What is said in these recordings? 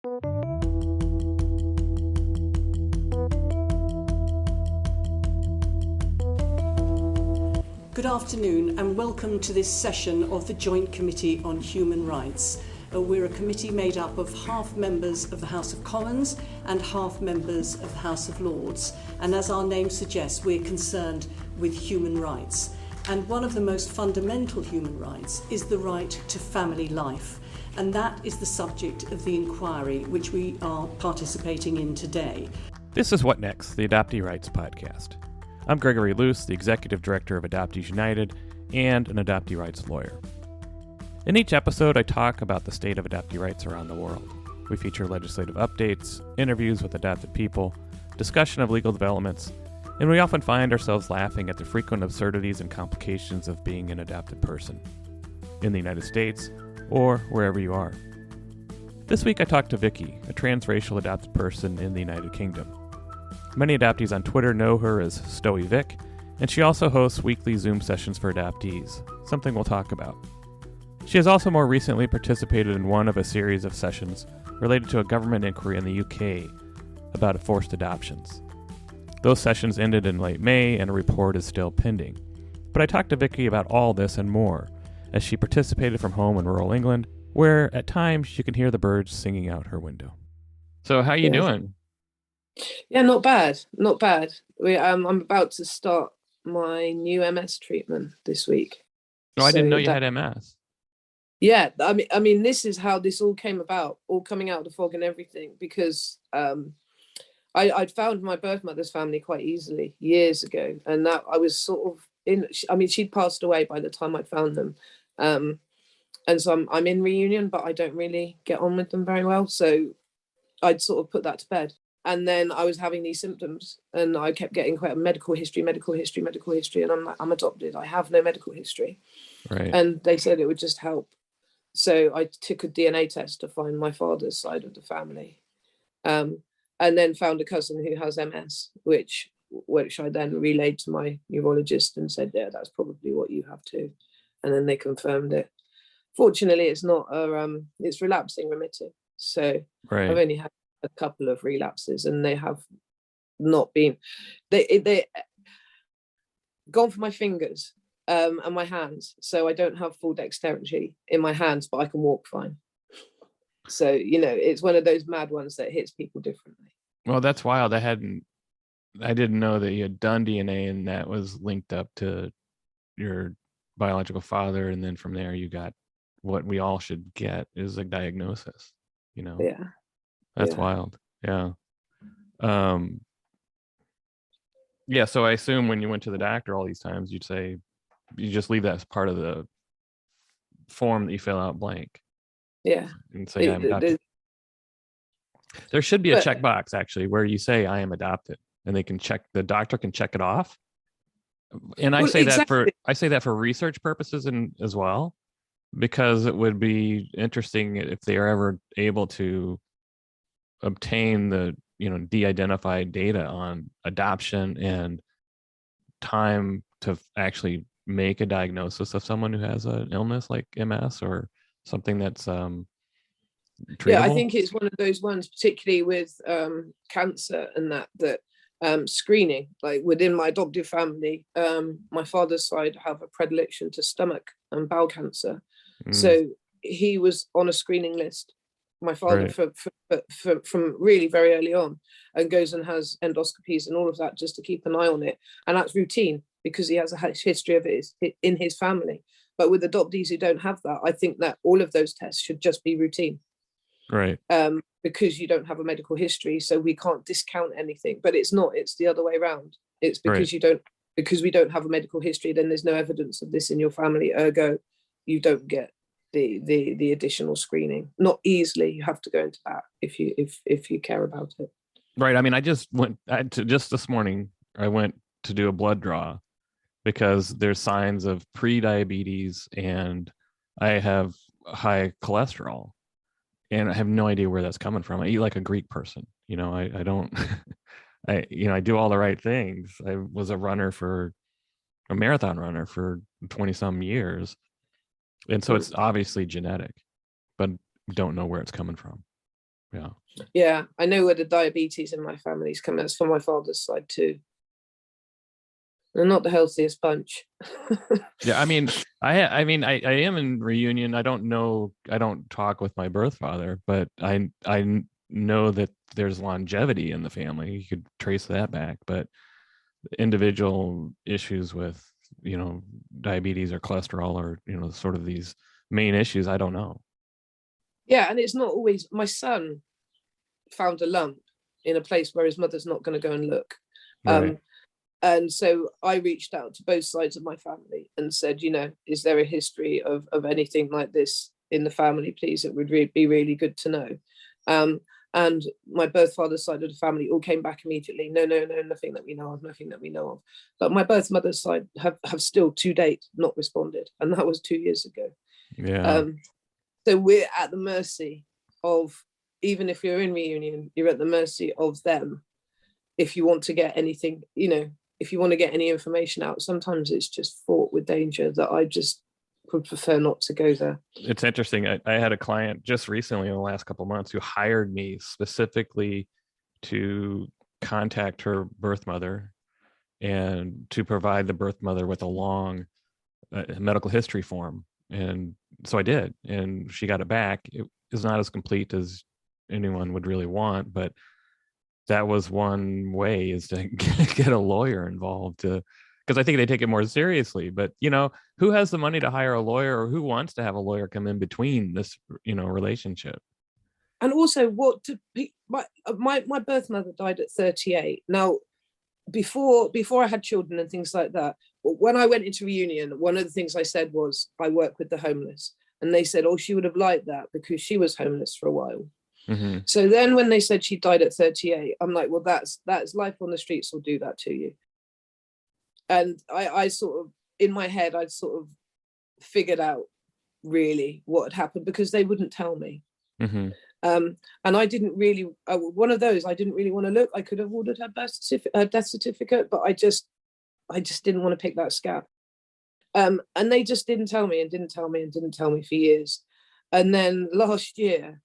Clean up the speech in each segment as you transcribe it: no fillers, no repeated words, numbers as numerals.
Good afternoon and welcome to this session of the Joint Committee on Human Rights. We're a committee made up of half members of the House of Commons and half members of the House of Lords. And as our name suggests, we're concerned with human rights. And one of the most fundamental human rights is the right to family life. And that is the subject of the inquiry which we are participating in today. This is What Next, the Adoptee Rights Podcast. I'm Gregory Luce, the Executive Director of Adoptees United and an adoptee rights lawyer. In each episode, I talk about the state of adoptee rights around the world. We feature legislative updates, interviews with adopted people, discussion of legal developments, and we often find ourselves laughing at the frequent absurdities and complications of being an adopted person, in the United States or wherever you are. This week I talked to Vicky, a transracial adopted person in the United Kingdom. Many adoptees on Twitter know her as Stoey Vic, and she also hosts weekly Zoom sessions for adoptees, something we'll talk about. She has also more recently participated in one of a series of sessions related to a government inquiry in the UK about forced adoptions. Those sessions ended in late May, and a report is still pending. But I talked to Vicky about all this and more, as she participated from home in rural England, where at times you can hear the birds singing out her window. So how you doing? Yeah, not bad. I'm about to start my new MS treatment this week. No, I didn't know you had MS. Yeah, I mean, this is how this all came about, all coming out of the fog and everything, because I'd found my birth mother's family quite easily years ago, and that I was sort of in. I mean, she'd passed away by the time I'd found them, and so I'm in reunion, but I don't really get on with them very well. So I'd sort of put that to bed. And then I was having these symptoms and I kept getting quite a medical history. And I'm like, I'm adopted. I have no medical history. Right. And they said it would just help. So I took a DNA test to find my father's side of the family. And then found a cousin who has MS, which I then relayed to my neurologist and said, yeah, that's probably what you have too. And then they confirmed it. Fortunately, it's not, it's relapsing remitting. So right. I've only had a couple of relapses and they have not been they gone for my fingers and my hands, so I don't have full dexterity in my hands, but I can walk fine. So it's one of those mad ones that hits people differently. Well, that's wild. I didn't know that you had done DNA and that was linked up to your biological father, and then from there you got what we all should get is a diagnosis. Yeah. That's wild. Yeah. Yeah. So I assume when you went to the doctor all these times, you'd say, you just leave that as part of the form that you fill out blank. Yeah. And say, I'm adopted. There should be a checkbox actually where you say I am adopted, and the doctor can check it off. And I say that for research purposes and as well, because it would be interesting if they are ever able to obtain the de-identified data on adoption and time to actually make a diagnosis of someone who has an illness like MS or something that's treatable. Yeah, I think it's one of those ones, particularly with cancer and that screening. Like within my adoptive family, my father's side have a predilection to stomach and bowel cancer, so he was on a screening list. My father from really very early on, and goes and has endoscopies and all of that just to keep an eye on it, and that's routine because he has a history of it in his family. But with adoptees who don't have that, I think that all of those tests should just be routine, right? Because you don't have a medical history, so we can't discount anything. But it's not; it's the other way around. It's because because we don't have a medical history, then there's no evidence of this in your family. Ergo, you don't get the additional screening. Not easily. You have to go into that if you care about it. Right. I mean, just this morning I went to do a blood draw because there's signs of pre-diabetes and I have high cholesterol, and I have no idea where that's coming from. I eat like a Greek person. I don't I do all the right things. I was a marathon runner for 20 some years. And so it's obviously genetic, but don't know where it's coming from. Yeah. Yeah, I know where the diabetes in my family's coming. That's from my father's side too. They're not the healthiest bunch. Yeah, I mean, I am in reunion. I don't talk with my birth father, but I know that there's longevity in the family. You could trace that back, but individual issues with, diabetes or cholesterol or, sort of these main issues, I don't know. Yeah, and it's not always. My son found a lump in a place where his mother's not going to go and look. Right. And so I reached out to both sides of my family and said, is there a history of anything like this in the family, please? It would be really good to know. And my birth father's side of the family all came back immediately. No, nothing that we know of, nothing that we know of. But my birth mother's side have still to date not responded. And that was 2 years ago. Yeah. So we're at the mercy of, even if you're in reunion, you're at the mercy of them. If you want to get anything, if you want to get any information out, sometimes it's just fraught with danger that I just would prefer not to go there. It's interesting. I had a client just recently in the last couple of months who hired me specifically to contact her birth mother and to provide the birth mother with a long medical history form. And so I did, and she got it back. It is not as complete as anyone would really want, but that was one way, is to get a lawyer involved, because I think they take it more seriously. But who has the money to hire a lawyer, or who wants to have a lawyer come in between this relationship? And also, my birth mother died at 38. Now, before I had children and things like that, when I went into reunion, one of the things I said was, I work with the homeless, and they said, oh, she would have liked that because she was homeless for a while. Mm-hmm. So then when they said she died at 38, I'm like, well, that's life on the streets will do that to you. And I sort of, in my head, I'd sort of figured out really what had happened, because they wouldn't tell me. Mm-hmm. And I didn't really, one of those, I didn't really want to look. I could have ordered her death certificate, but I just didn't want to pick that scab. And they just didn't tell me for years. And then last year,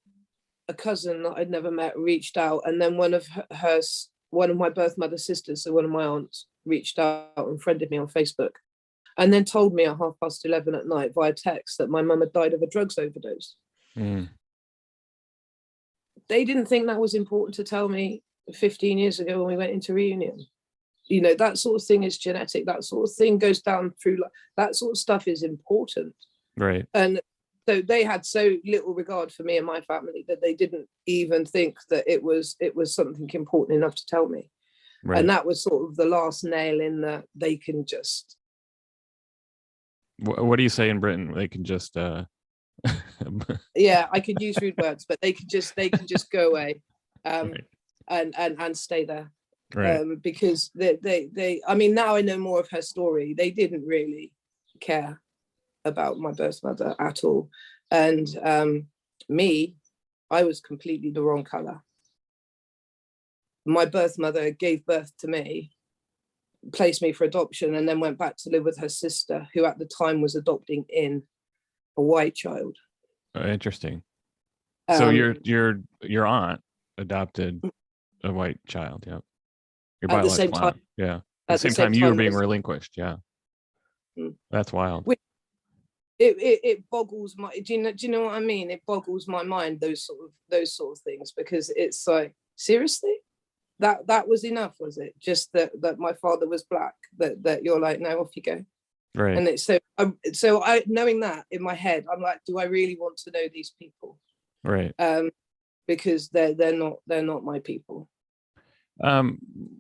a cousin that I'd never met reached out, and then one of my birth mother's sisters, so one of my aunts, reached out and friended me on Facebook, and then told me at 11:30 at night via text that my mum had died of a drugs overdose. Mm. They didn't think that was important to tell me 15 years ago when we went into reunion. That sort of thing is genetic. That sort of thing goes down through. That sort of stuff is important. Right. And so they had so little regard for me and my family that they didn't even think that it was something important enough to tell me. Right. And that was sort of the last nail in the, they can just. What do you say in Britain? They can just. Yeah, I could use rude words, but they could just go away, right. and stay there. Right. Because they I mean, now I know more of her story. They didn't really care about my birth mother at all. And me, I was completely the wrong color. My birth mother gave birth to me, placed me for adoption, and then went back to live with her sister, who at the time was adopting in a white child. Oh, interesting. So your aunt adopted a white child. Yep. Your at the same time. Aunt. Yeah. At the same time you were being relinquished. Yeah. That's wild. It boggles my. Do you know what I mean? It boggles my mind, those sort of things, because it's like, seriously, that was enough, was it? Just that my father was black. That you're like, no, off you go. Right. And it's so I knowing that in my head, I'm like, do I really want to know these people? Right. Because they're not my people.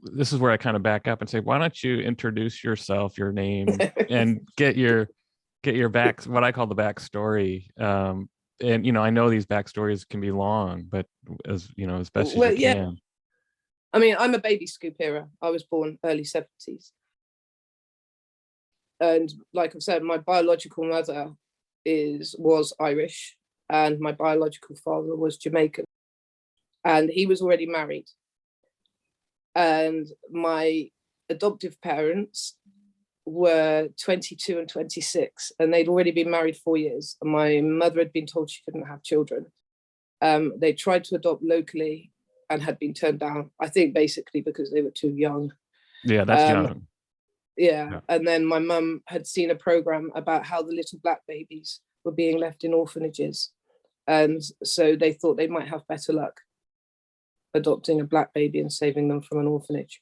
This is where I kind of back up and say, why don't you introduce yourself, your name, and get your back, what I call the backstory. And I know these backstories can be long, but as best as you can. I mean, I'm a baby scoop era. I was born early 70s. And like I've said, my biological mother was Irish, and my biological father was Jamaican, and he was already married. And my adoptive parents were 22 and 26, and they'd already been married 4 years. And my mother had been told she couldn't have children. They tried to adopt locally and had been turned down, I think basically because they were too young. Yeah, that's young. Yeah. And then my mum had seen a program about how the little black babies were being left in orphanages. And so they thought they might have better luck adopting a black baby and saving them from an orphanage.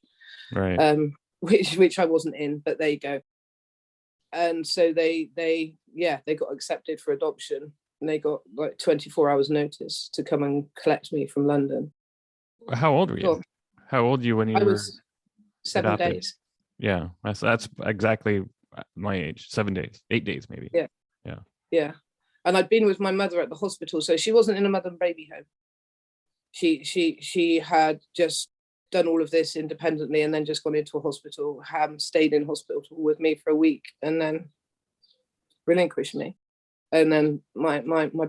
Right. Which I wasn't in, but there you go. And so they got accepted for adoption, and they got like 24 hours notice to come and collect me from London. How old were you? Well, how old were you when you were was 7 adopted? days. Yeah, that's exactly my age. 7 days, 8 days maybe. Yeah. And I'd been with my mother at the hospital, so she wasn't in a mother and baby home. She had just done all of this independently and then just gone into a hospital, stayed in hospital with me for a week and then relinquished me. And then my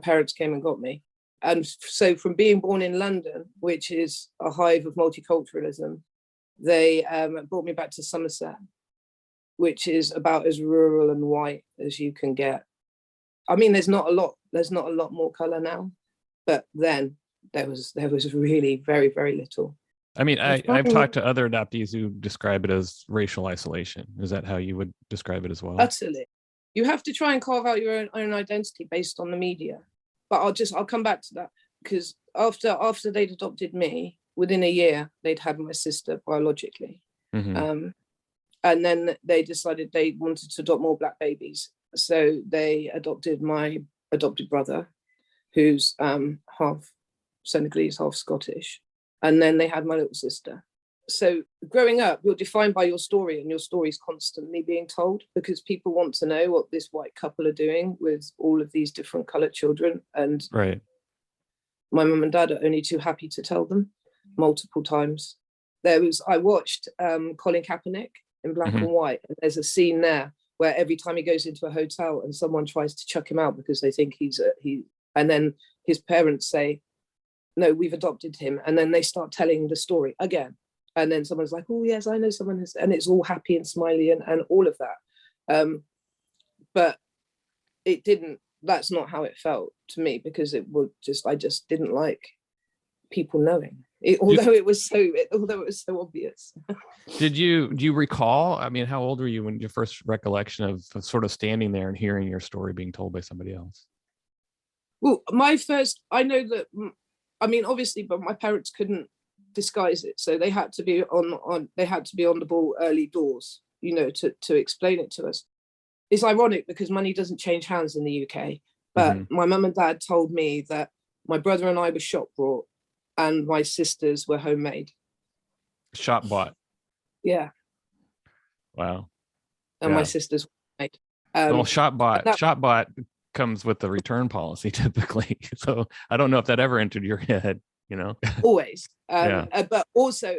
parents came and got me. And so from being born in London, which is a hive of multiculturalism, they brought me back to Somerset, which is about as rural and white as you can get. I mean, there's not a lot more colour now, but then there was really very, very little. I mean, I've talked to other adoptees who describe it as racial isolation. Is that how you would describe it as well? Utterly. You have to try and carve out your own identity based on the media. But I'll come back to that, because after they'd adopted me, within a year, they'd had my sister biologically. Mm-hmm. And then they decided they wanted to adopt more black babies. So they adopted my adopted brother, who's half Senegalese, half Scottish. And then they had my little sister. So growing up, you're defined by your story, and your story is constantly being told because people want to know what this white couple are doing with all of these different coloured children. And right. My mum and dad are only too happy to tell them multiple times. I watched Colin Kaepernick in Black and White, and there's a scene there where every time he goes into a hotel and someone tries to chuck him out because they think and then his parents say, no, we've adopted him. And then they start telling the story again. And then someone's like, oh, yes, I know someone has, and it's all happy and smiley and all of that. But it didn't, that's not how it felt to me, because I just didn't like people knowing. Although it was so obvious. Do you recall, I mean, how old were you when your first recollection of sort of standing there and hearing your story being told by somebody else? Well, I know that, I mean, obviously, but my parents couldn't disguise it, so they had to be on the ball early doors, to explain it to us. It's ironic because money doesn't change hands in the UK, but my mum and dad told me that my brother and I were shop bought and my sisters were homemade. Shop bought. Yeah. Wow. And my sisters were made. Well, shop bought comes with the return policy typically, so I don't know if that ever entered your head. Always. But also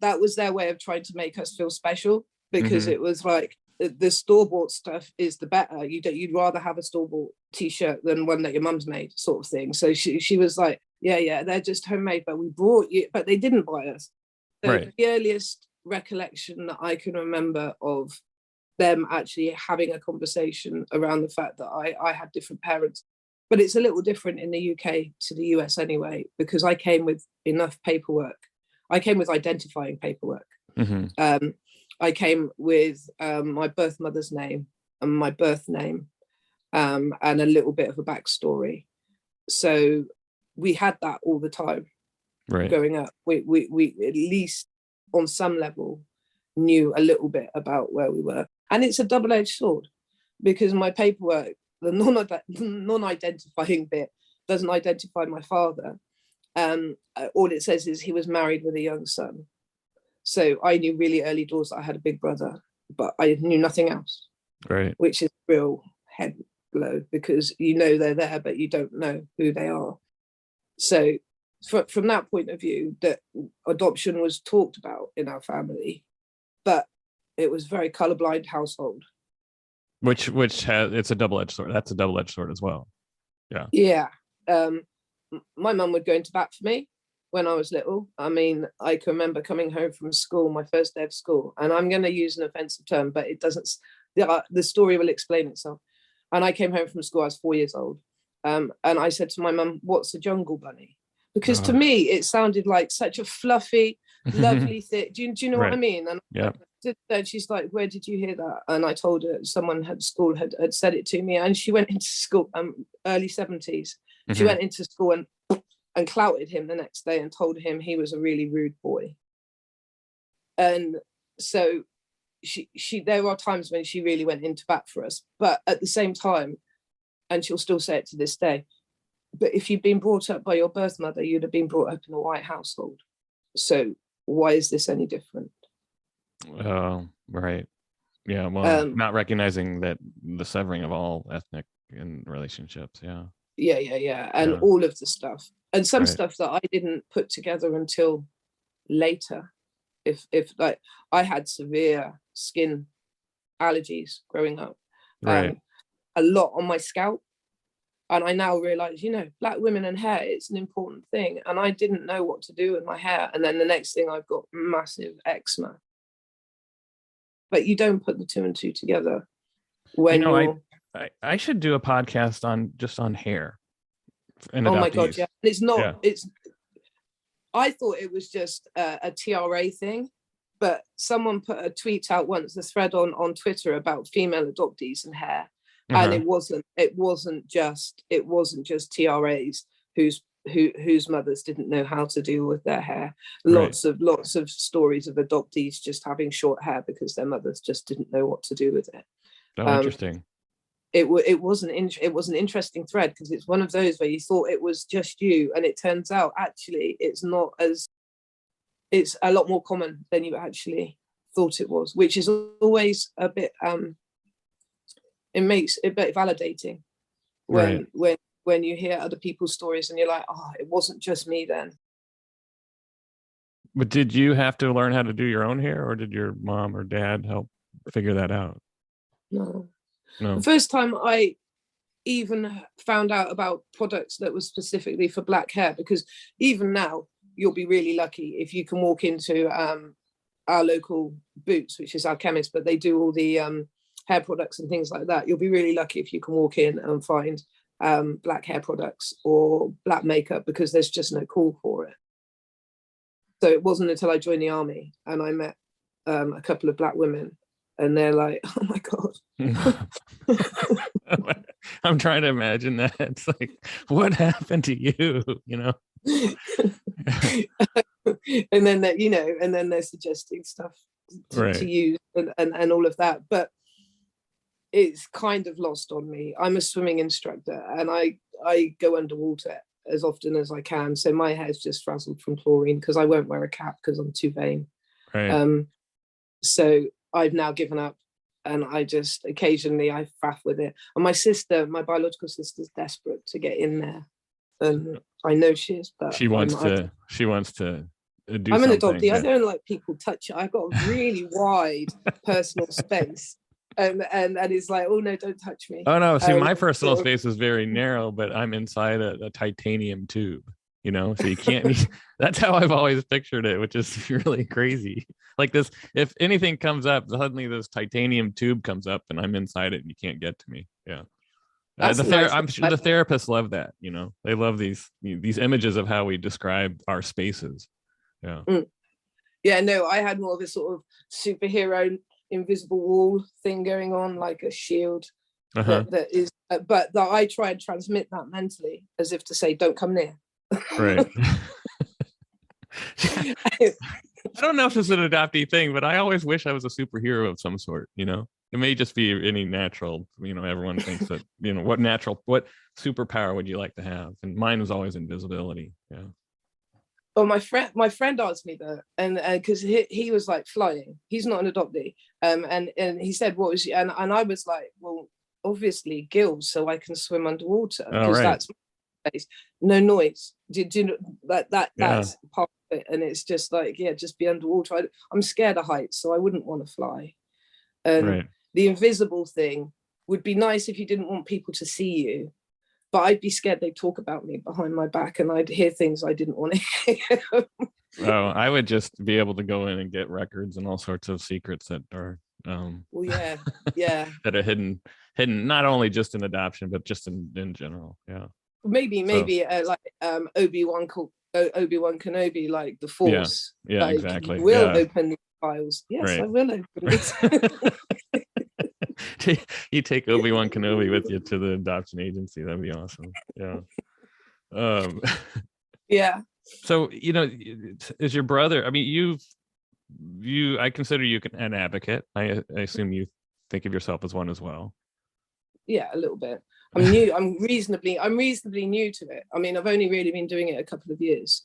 that was their way of trying to make us feel special, because it was like the store-bought stuff is the better. You'd rather have a store-bought t-shirt than one that your mum's made, sort of thing. So she was like, yeah, they're just homemade, but we brought you, but they didn't buy us. So right. The earliest recollection that I can remember of them actually having a conversation around the fact that I had different parents. But it's a little different in the UK to the US anyway, because I came with enough paperwork. I came with identifying paperwork. I came with my birth mother's name and my birth name, and a little bit of a backstory. So we had that all the time. Right. Growing up. We at least on some level knew a little bit about where we were. And it's a double-edged sword, because my paperwork, the non-identifying bit, doesn't identify my father. All it says is he was married with a young son. So I knew really early doors that I had a big brother, but I knew nothing else. Right. Which is a real head blow, because they're there, but you don't know who they are. So from that point of view, that adoption was talked about in our family, but it was a very colorblind household. Which has, it's a double-edged sword. That's a double-edged sword as well. Yeah. Yeah. My mum would go into bat for me when I was little. I mean, I can remember coming home from school, my first day of school, and I'm going to use an offensive term, but it doesn't. The story will explain itself. And I came home from school. I was 4 years old, And I said to my mum, "What's a jungle bunny?" Because to me, it sounded like such a fluffy, lovely thing. Do you know what I mean? And she's like, "Where did you hear that?" And I told her someone at school had said it to me. And she went into school, early 70s. She went into school and clouted him the next day and told him he was a really rude boy. And so she there are times when she really went into bat for us, but at the same time, and she'll still say it to this day, but if you'd been brought up by your birth mother, you'd have been brought up in a white household. So why is this any different? Oh, right. Yeah, well, not recognizing that the severing of all ethnic and relationships. Yeah. And all of the stuff, and some stuff that I didn't put together until later. If like I had severe skin allergies growing up, a lot on my scalp, and I now realize, Black women and hair, it's an important thing, and I didn't know what to do with my hair. And then the next thing, I've got massive eczema. But you don't put the two and two together when I should do a podcast on hair. Oh my God, yeah. It's not. It's. I thought it was just a TRA thing, but someone put a tweet out once, a thread on Twitter about female adoptees and hair, and it wasn't just TRAs whose mothers didn't know how to deal with their hair. Lots of stories of adoptees just having short hair because their mothers just didn't know what to do with it. Oh, interesting. It was an interesting thread, because it's one of those where you thought it was just you, and it turns out actually it's a lot more common than you actually thought it was, which is always a bit it makes it a bit validating when you hear other people's stories and you're like, oh, it wasn't just me then. But did you have to learn how to do your own hair, or did your mom or dad help figure that out? No. The first time I even found out about products that were specifically for Black hair, because even now you'll be really lucky if you can walk into our local Boots, which is our chemist, but they do all the hair products and things like that. You'll be really lucky if you can walk in and find Black hair products or Black makeup, because there's just no call for it. So it wasn't until I joined the army and I met a couple of Black women, and they're like, oh my God. I'm trying to imagine that. It's like, what happened to you? And then they're suggesting stuff to use and all of that. But it's kind of lost on me. I'm a swimming instructor, and I go underwater as often as I can. So my hair's just frazzled from chlorine, because I won't wear a cap because I'm too vain. Right. So I've now given up, and I just occasionally I faff with it. And my biological sister's desperate to get in there, and I know she is, but she wants to do I'm something. An adoptee. I don't like people touch it. I've got a really wide personal space, and it's like, oh no, don't touch me. Oh no, see, my personal space is very narrow, but I'm inside a titanium tube. So you can't. That's how I've always pictured it, which is really crazy. Like this, if anything comes up, suddenly this titanium tube comes up, and I'm inside it, and you can't get to me. Yeah, I'm sure the therapists love that. They love these images of how we describe our spaces. Yeah. Yeah. No, I had more of a sort of superhero invisible wall thing going on, like a shield. That is, but that I try and transmit that mentally, as if to say, don't come near. Right. I don't know if it's an adoptee thing, but I always wish I was a superhero of some sort. It may just be any natural. Everyone thinks that. What superpower would you like to have? And mine was always invisibility. Yeah. Well, my friend asked me that, and because he was like flying. He's not an adoptee, and he said, "What was?" And I was like, "Well, obviously gills, so I can swim underwater, because that's my place. No noise. Do you know that's part of it?" And it's just like, just be underwater. I'm scared of heights, so I wouldn't want to fly. And the invisible thing would be nice if you didn't want people to see you. But I'd be scared they'd talk about me behind my back, and I'd hear things I didn't want to hear. Oh, I would just be able to go in and get records and all sorts of secrets that are that are hidden not only just in adoption, but just in general. maybe like Obi-Wan Kenobi, like the Force. Yeah, like, exactly. Will open the files. Yes, right. I will open it. You take Obi-Wan Kenobi with you to the adoption agency. That'd be awesome. Yeah. Yeah. So, is your brother, I mean, I consider you an advocate. I assume you think of yourself as one as well. Yeah, a little bit. I'm new. I'm reasonably new to it. I mean, I've only really been doing it a couple of years.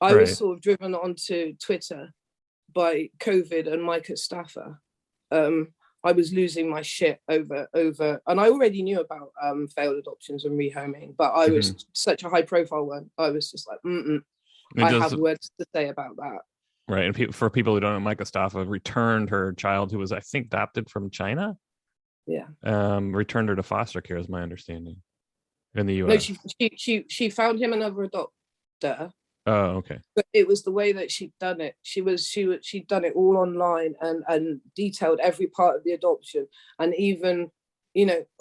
I was sort of driven onto Twitter by COVID and Micah Stafford. I was losing my shit over, and I already knew about failed adoptions and rehoming, but I was such a high profile one. I was just like, I have words to say about that. Right. And for people who don't know, Micah Stafford returned her child who was, I think, adopted from China. Yeah. Returned her to foster care, is my understanding, in the US. No, she found him another adopter. Oh, okay. But it was the way that she'd done it. She'd done it all online and detailed every part of the adoption, and even,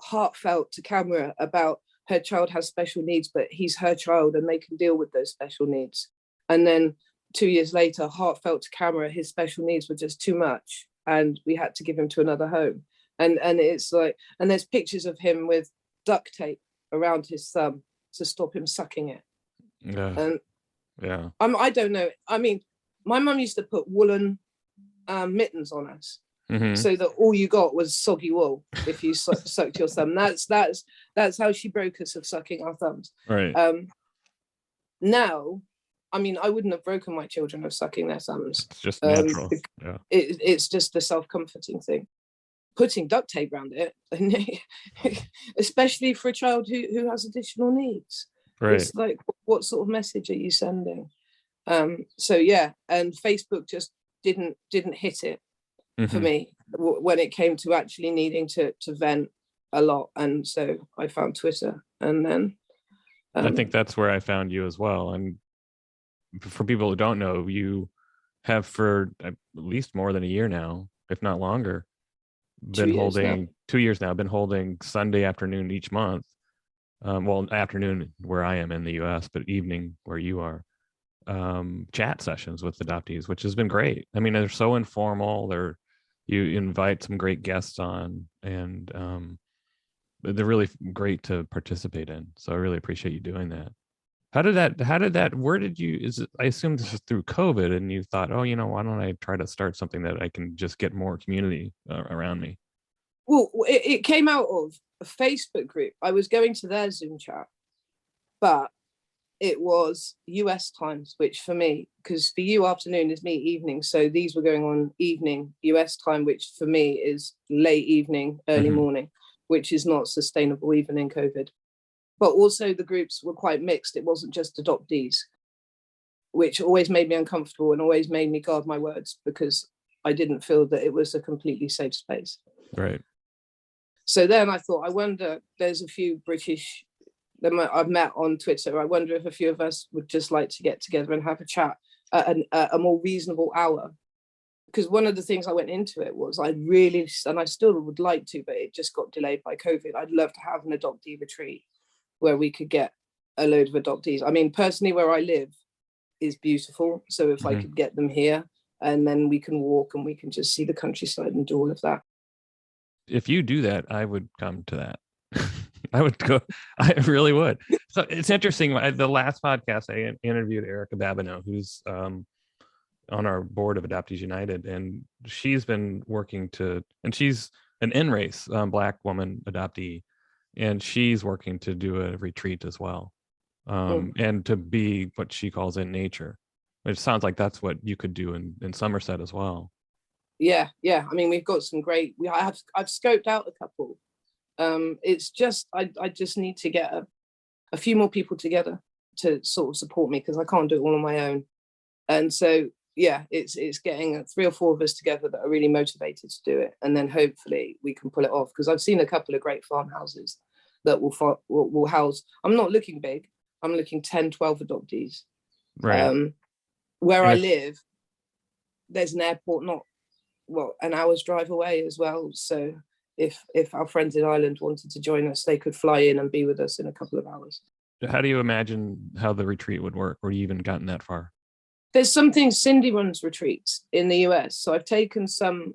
heartfelt to camera about her child has special needs, but he's her child and they can deal with those special needs. And then 2 years later, heartfelt to camera, his special needs were just too much, and we had to give him to another home. And it's like, and there's pictures of him with duct tape around his thumb to stop him sucking it. Yeah. And yeah. I don't know. I mean, my mum used to put woolen mittens on us, so that all you got was soggy wool if you sucked your thumb. That's how she broke us of sucking our thumbs. Right. Now, I mean, I wouldn't have broken my children of sucking their thumbs. It's just natural. Yeah. It's just a self-comforting thing. Putting duct tape around it, especially for a child who has additional needs. Right. It's like, what sort of message are you sending? So yeah, and Facebook just didn't hit it for me when it came to actually needing to vent a lot. And so I found Twitter, and then I think that's where I found you as well. And for people who don't know, you have for at least more than a year now, if not longer, been holding 2 years now, been holding Sunday afternoon each month. Well, afternoon where I am in the US, but evening where you are, chat sessions with adoptees, which has been great. I mean, they're so informal. You invite some great guests on, and they're really great to participate in. So I really appreciate you doing that. Where did you, I assume this is through COVID, and you thought, oh, why don't I try to start something that I can just get more community around me? Well, it came out of a Facebook group. I was going to their Zoom chat, but it was US times, which for me, because for you afternoon is me evening, so these were going on evening US time, which for me is late evening, early morning, which is not sustainable even in COVID. But also the groups were quite mixed. It wasn't just adoptees, which always made me uncomfortable and always made me guard my words, because I didn't feel that it was a completely safe space. Right. So then I thought, I wonder, there's a few British that I've met on Twitter. I wonder if a few of us would just like to get together and have a chat at a more reasonable hour. Because one of the things I went into it was I really, and I still would like to, but it just got delayed by COVID. I'd love to have an adoptee retreat where we could get a load of adoptees. I mean, personally, where I live is beautiful. So if I could get them here, and then we can walk and we can just see the countryside and do all of that. If you do that, I would come to that. I would go. I really would. So it's interesting. The last podcast, I interviewed Erica Babineau, who's on our board of Adoptees United, and she's been working and she's an in-race Black woman adoptee, and she's working to do a retreat as well, and to be what she calls in nature. It sounds like that's what you could do in Somerset as well. Yeah. I mean, we've got some great. I've scoped out a couple. It's just I just need to get a few more people together to sort of support me, because I can't do it all on my own. And so yeah, it's getting 3 or 4 of us together that are really motivated to do it, and then hopefully we can pull it off. Because I've seen a couple of great farmhouses that will house. I'm not looking big. I'm looking 10, 12 adoptees. Right. Where I live, there's an airport an hour's drive away as well. So if our friends in Ireland wanted to join us, they could fly in and be with us in a couple of hours. How do you imagine how the retreat would work? Or you even gotten that far? There's something Cindy runs retreats in the US. So I've taken some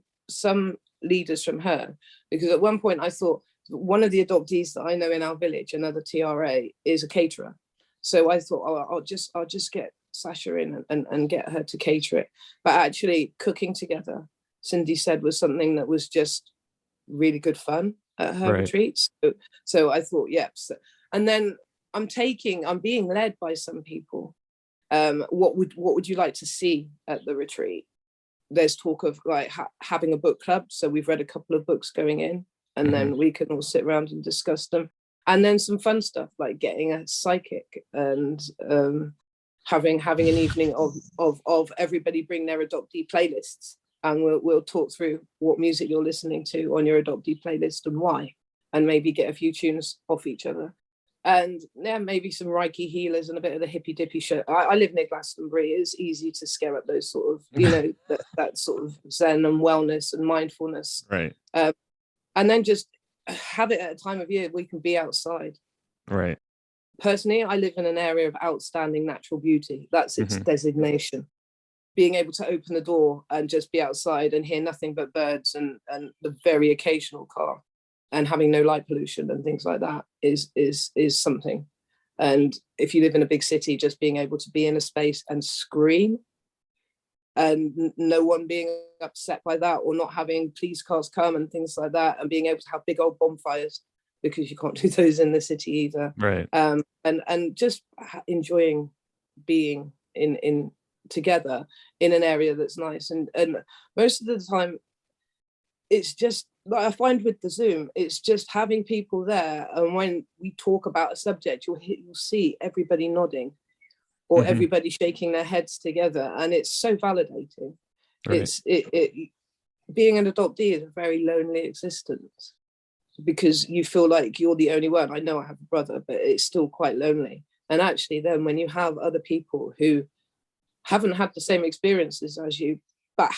leaders from her, because at one point I thought one of the adoptees that I know in our village, another TRA, is a caterer. So I thought, I'll just get Sasha in and get her to cater it. But actually cooking together, Cindy said, was something that was just really good fun at her retreats. So I thought, and then I'm being led by some people. What would you like to see at the retreat? There's talk of like having a book club. So we've read a couple of books going in, and then we can all sit around and discuss them. And then some fun stuff like getting a psychic and having an evening of everybody bring their adoptee playlists, and we'll talk through what music you're listening to on your adoptee playlist and why, and maybe get a few tunes off each other. And maybe some Reiki healers and a bit of the hippy dippy shit. I live near Glastonbury. It's easy to scare up those sort of, that sort of Zen and wellness and mindfulness. Right. And then just have it at a time of year we can be outside. Right. Personally, I live in an area of outstanding natural beauty. That's its designation. Being able to open the door and just be outside and hear nothing but birds and the very occasional car, and having no light pollution and things like that is something. And if you live in a big city, just being able to be in a space and scream, and no one being upset by that, or not having police cars come and things like that, and being able to have big old bonfires, because you can't do those in the city either. Right. And just enjoying being in together in an area that's nice. And most of the time, it's just, like I find with the Zoom, it's just having people there, and when we talk about a subject, you'll see everybody nodding, or everybody shaking their heads together, and it's so validating. Right. Being an adoptee is a very lonely existence, because you feel like you're the only one. I know I have a brother, but it's still quite lonely. And actually then when you have other people who haven't had the same experiences as you, but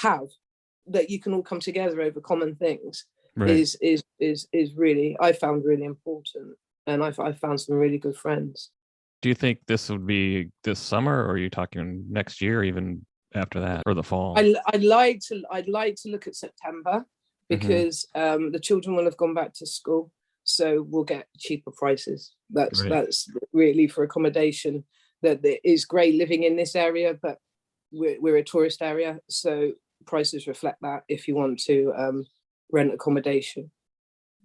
that you can all come together over common things, is really, I found really important. And I found some really good friends. Do you think this would be this summer, or are you talking next year, or even after that, or the fall? I'd like to look at September, because the children will have gone back to school, so we'll get cheaper prices. That's really for accommodation. That is great living in this area, but we're a tourist area, so prices reflect that. If you want to rent accommodation,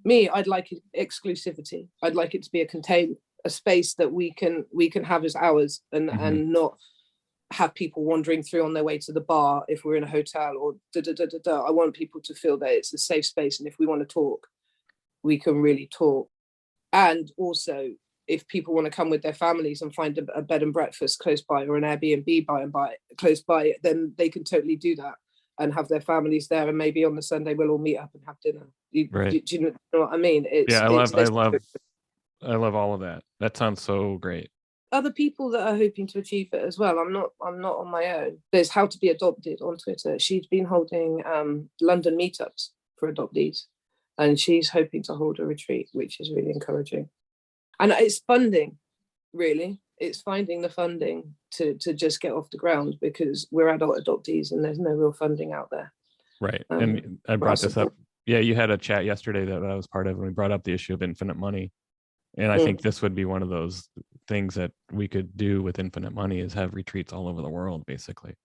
I'd like exclusivity. I'd like it to be a space that we can have as ours, and not have people wandering through on their way to the bar if we're in a hotel, or I want people to feel that it's a safe space, and if we want to talk, we can really talk. And also, if people want to come with their families and find a bed and breakfast close by, or an Airbnb close by, then they can totally do that and have their families there, and maybe on the Sunday we'll all meet up and have dinner. Do you know what I mean? I love all of that. That sounds so great. Other people that are hoping to achieve it as well. I'm not on my own. There's How to Be Adopted on Twitter. She's been holding London meetups for adoptees, and she's hoping to hold a retreat, which is really encouraging. And it's funding, really. It's finding the funding to just get off the ground, because we're adult adoptees and there's no real funding out there. Right. And I brought this up. Yeah, you had a chat yesterday that I was part of, and we brought up the issue of infinite money. And I think this would be one of those things that we could do with infinite money, is have retreats all over the world, basically.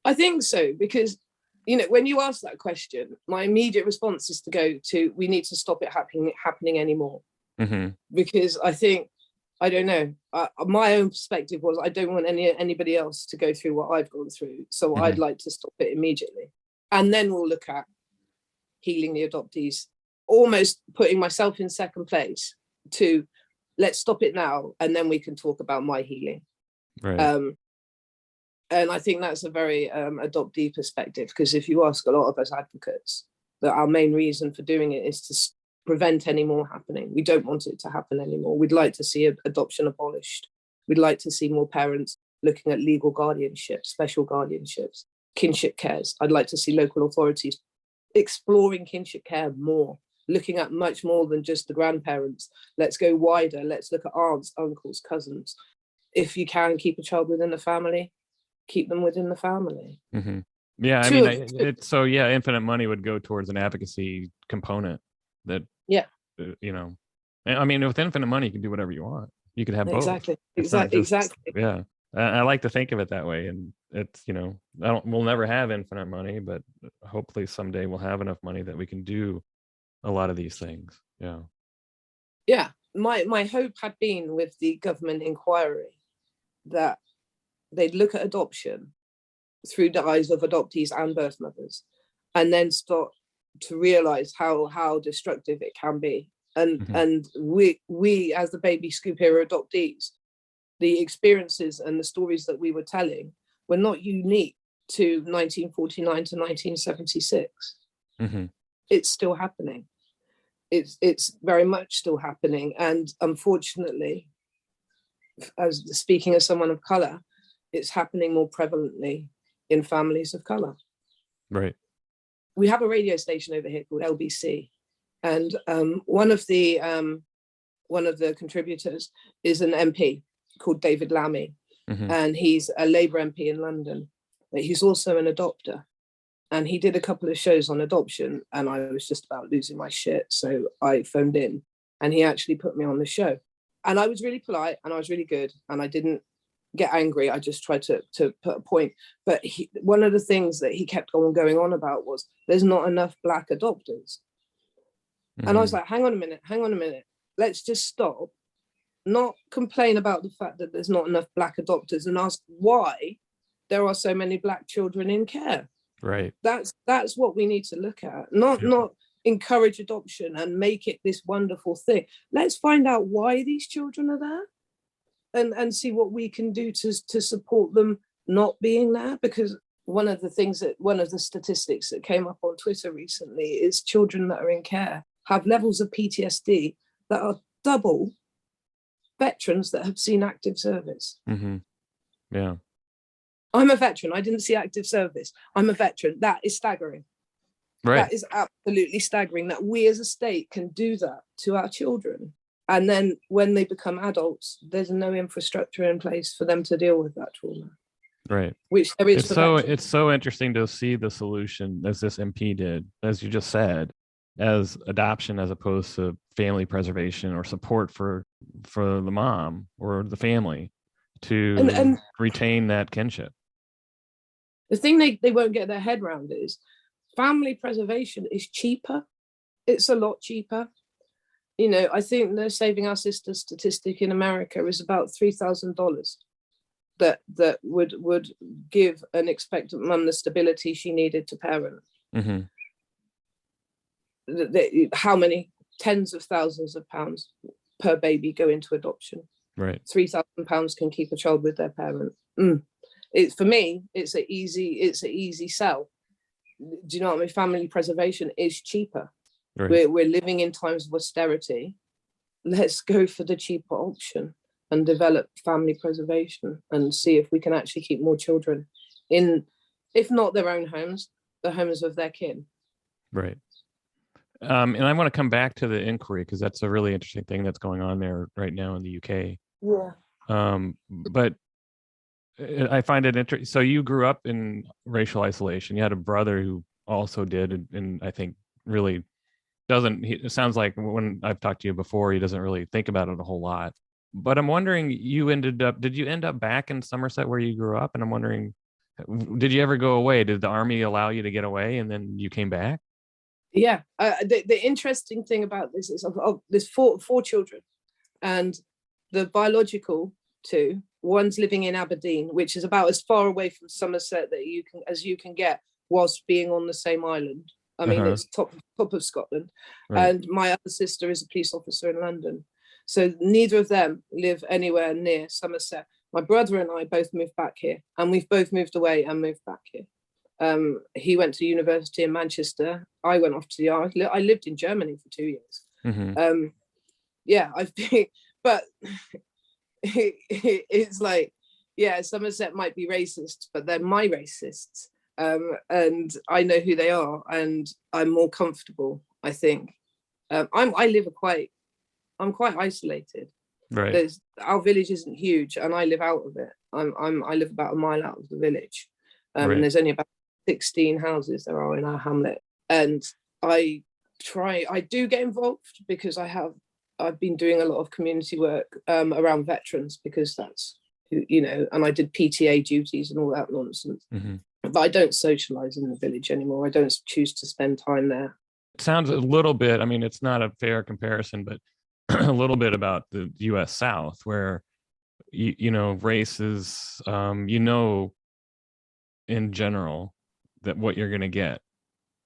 I think so, because, when you ask that question, my immediate response is to go to, we need to stop it happening anymore. Because I think, I don't know, my own perspective was, I don't want anybody else to go through what I've gone through. So I'd like to stop it immediately. And then we'll look at healing the adoptees, almost putting myself in second place to, let's stop it now, and then we can talk about my healing. Right. And I think that's a very adoptee perspective, because if you ask a lot of us advocates, that our main reason for doing it is to prevent any more happening. We don't want it to happen anymore. We'd like to see adoption abolished. We'd like to see more parents looking at legal guardianship, special guardianships, kinship cares. I'd like to see local authorities exploring kinship care more, looking at much more than just the grandparents. Let's go wider. Let's look at aunts, uncles, cousins. If you can keep a child within the family, keep them within the family. Mm-hmm. Yeah, I mean, infinite money would go towards an advocacy component that, you know, I mean, with infinite money, you can do whatever you want. You could have both. Exactly. Yeah. I like to think of it that way. And it's, you know, we'll never have infinite money, but hopefully someday we'll have enough money that we can do a lot of these things. Yeah. Yeah. My hope had been with the government inquiry that they'd look at adoption through the eyes of adoptees and birth mothers, and then start to realize how destructive it can be. And we as the Baby Scoop era adoptees, the experiences and the stories that we were telling were not unique to 1949 to 1976. Mm-hmm. It's still happening. It's very much still happening. And unfortunately, as speaking as someone of color, it's happening more prevalently in families of color. Right. We have a radio station over here called LBC. And one of the contributors is an MP called David Lammy, and he's a Labour MP in London, but he's also an adopter. And he did a couple of shows on adoption, and I was just about losing my shit. So I phoned in, and he actually put me on the show. And I was really polite, and I was really good, and I didn't get angry. I just tried to put a point. But one of the things that he kept going on about was there's not enough Black adopters. And I was like, hang on a minute. Let's just stop, not complain about the fact that there's not enough Black adopters, and ask why there are so many Black children in care. Right. That's what we need to look at, not encourage adoption and make it this wonderful thing. Let's find out why these children are there and see what we can do to support them not being there. Because one of the statistics that came up on Twitter recently is children that are in care have levels of PTSD that are double veterans that have seen active service. Mm-hmm. Yeah. I'm a veteran. I didn't see active service. I'm a veteran. That is staggering. Right. That is absolutely staggering that we as a state can do that to our children. And then when they become adults, there's no infrastructure in place for them to deal with that trauma. Right. Which there is. It's so interesting to see the solution as this MP did, as you just said, as adoption as opposed to family preservation or support for the mom or the family to and retain that kinship. The thing they won't get their head around is family preservation is cheaper. It's a lot cheaper. You know, I think the Saving Our Sisters statistic in America is about $3,000 that would give an expectant mum the stability she needed to parent. Mm-hmm. How many tens of thousands of pounds per baby go into adoption? Right. £3,000 can keep a child with their parent. For me, it's an easy sell. Do you know what I mean? Family preservation is cheaper. Right. We're living in times of austerity. Let's go for the cheaper option and develop family preservation and see if we can actually keep more children in, if not their own homes, the homes of their kin. Right. And I want to come back to the inquiry because that's a really interesting thing that's going on there right now in the UK. Yeah. But I find it interesting. So you grew up in racial isolation. You had a brother who also did, and I think really it sounds like when I've talked to you before, he doesn't really think about it a whole lot. But I'm wondering, did you end up back in Somerset where you grew up? And I'm wondering, did you ever go away? Did the army allow you to get away and then you came back? Yeah. The interesting thing about this is there's four children, and the biological two, one's living in Aberdeen, which is about as far away from Somerset as you can get whilst being on the same island. I mean, it's top of Scotland. Right. And my other sister is a police officer in London. So neither of them live anywhere near Somerset. My brother and I both moved back here, and we've both moved away and moved back here. He went to university in Manchester. I went off to the army. I lived in Germany for 2 years. Mm-hmm. I've been, but it's like, yeah, Somerset might be racist, but they're my racists. And I know who they are, and I'm more comfortable, I think, I'm quite isolated. Right. Our village isn't huge, and I live out of it. I live about a mile out of the village, Right. and there's only about 16 houses there are in our hamlet. And I do get involved because I've been doing a lot of community work around veterans, because that's, you know, and I did PTA duties and all that nonsense. Mm-hmm. But I don't socialize in the village anymore. I don't choose to spend time there. It sounds a little bit, I mean, it's not a fair comparison, but a little bit about the US South, where, you know, race is, you know, in general, that what you're going to get.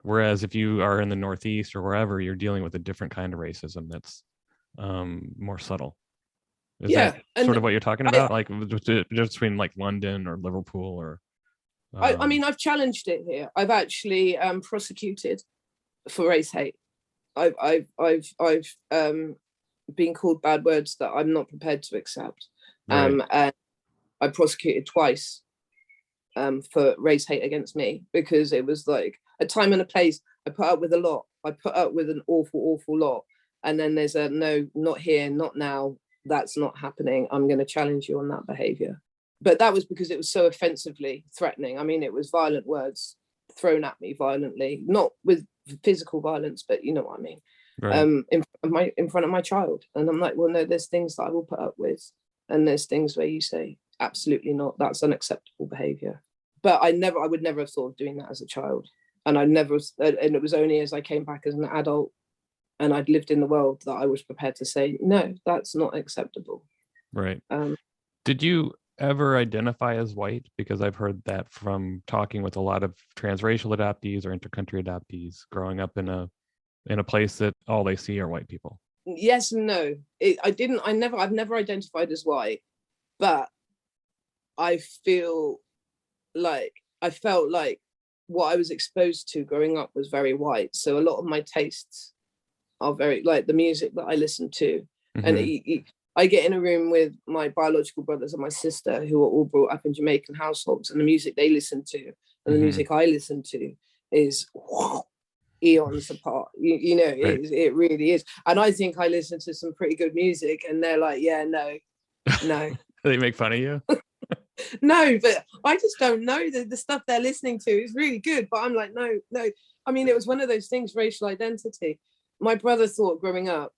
Whereas if you are in the Northeast or wherever, you're dealing with a different kind of racism that's more subtle. Is that sort of what you're talking about? Like just between like London or Liverpool or... I mean, I've challenged it here. I've actually prosecuted for race hate. I've been called bad words that I'm not prepared to accept. Right. And I prosecuted twice for race hate against me, because it was like a time and a place. I put up with a lot. I put up with an awful lot. And then there's a no, not here, not now. That's not happening. I'm going to challenge you on that behavior. But that was because it was so offensively threatening. I mean, it was violent words thrown at me violently, not with physical violence, but you know what I mean. Right. In front of my child. And I'm like, well, no, there's things that I will put up with, and there's things where you say, absolutely not, that's unacceptable behavior. But I would never have thought of doing that as a child. And and it was only as I came back as an adult and I'd lived in the world that I was prepared to say, no, that's not acceptable. Right. Did you ever identify as white? Because I've heard that from talking with a lot of transracial adoptees or intercountry adoptees growing up in a place that all they see are white people. Yes and no. I've never identified as white, but I felt like what I was exposed to growing up was very white. So a lot of my tastes are very, like, the music that I listen to. Mm-hmm. And I get in a room with my biological brothers and my sister, who are all brought up in Jamaican households, and the music they listen to and the mm-hmm. music I listen to is eons apart. You know, right. It really is. And I think I listen to some pretty good music, and they're like, yeah, no. They make fun of you? No, but I just don't know. The stuff they're listening to is really good, but I'm like, no. I mean, it was one of those things, racial identity. My brother thought growing up,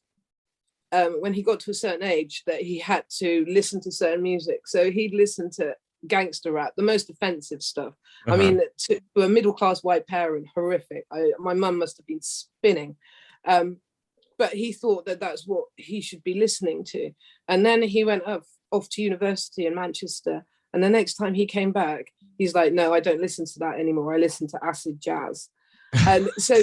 when he got to a certain age, that he had to listen to certain music. So he'd listen to gangster rap, the most offensive stuff. Uh-huh. I mean, to a middle-class white parent, horrific. My mum must have been spinning. But he thought that that's what he should be listening to. And then he went off to university in Manchester. And the next time he came back, he's like, no, I don't listen to that anymore. I listen to acid jazz. And so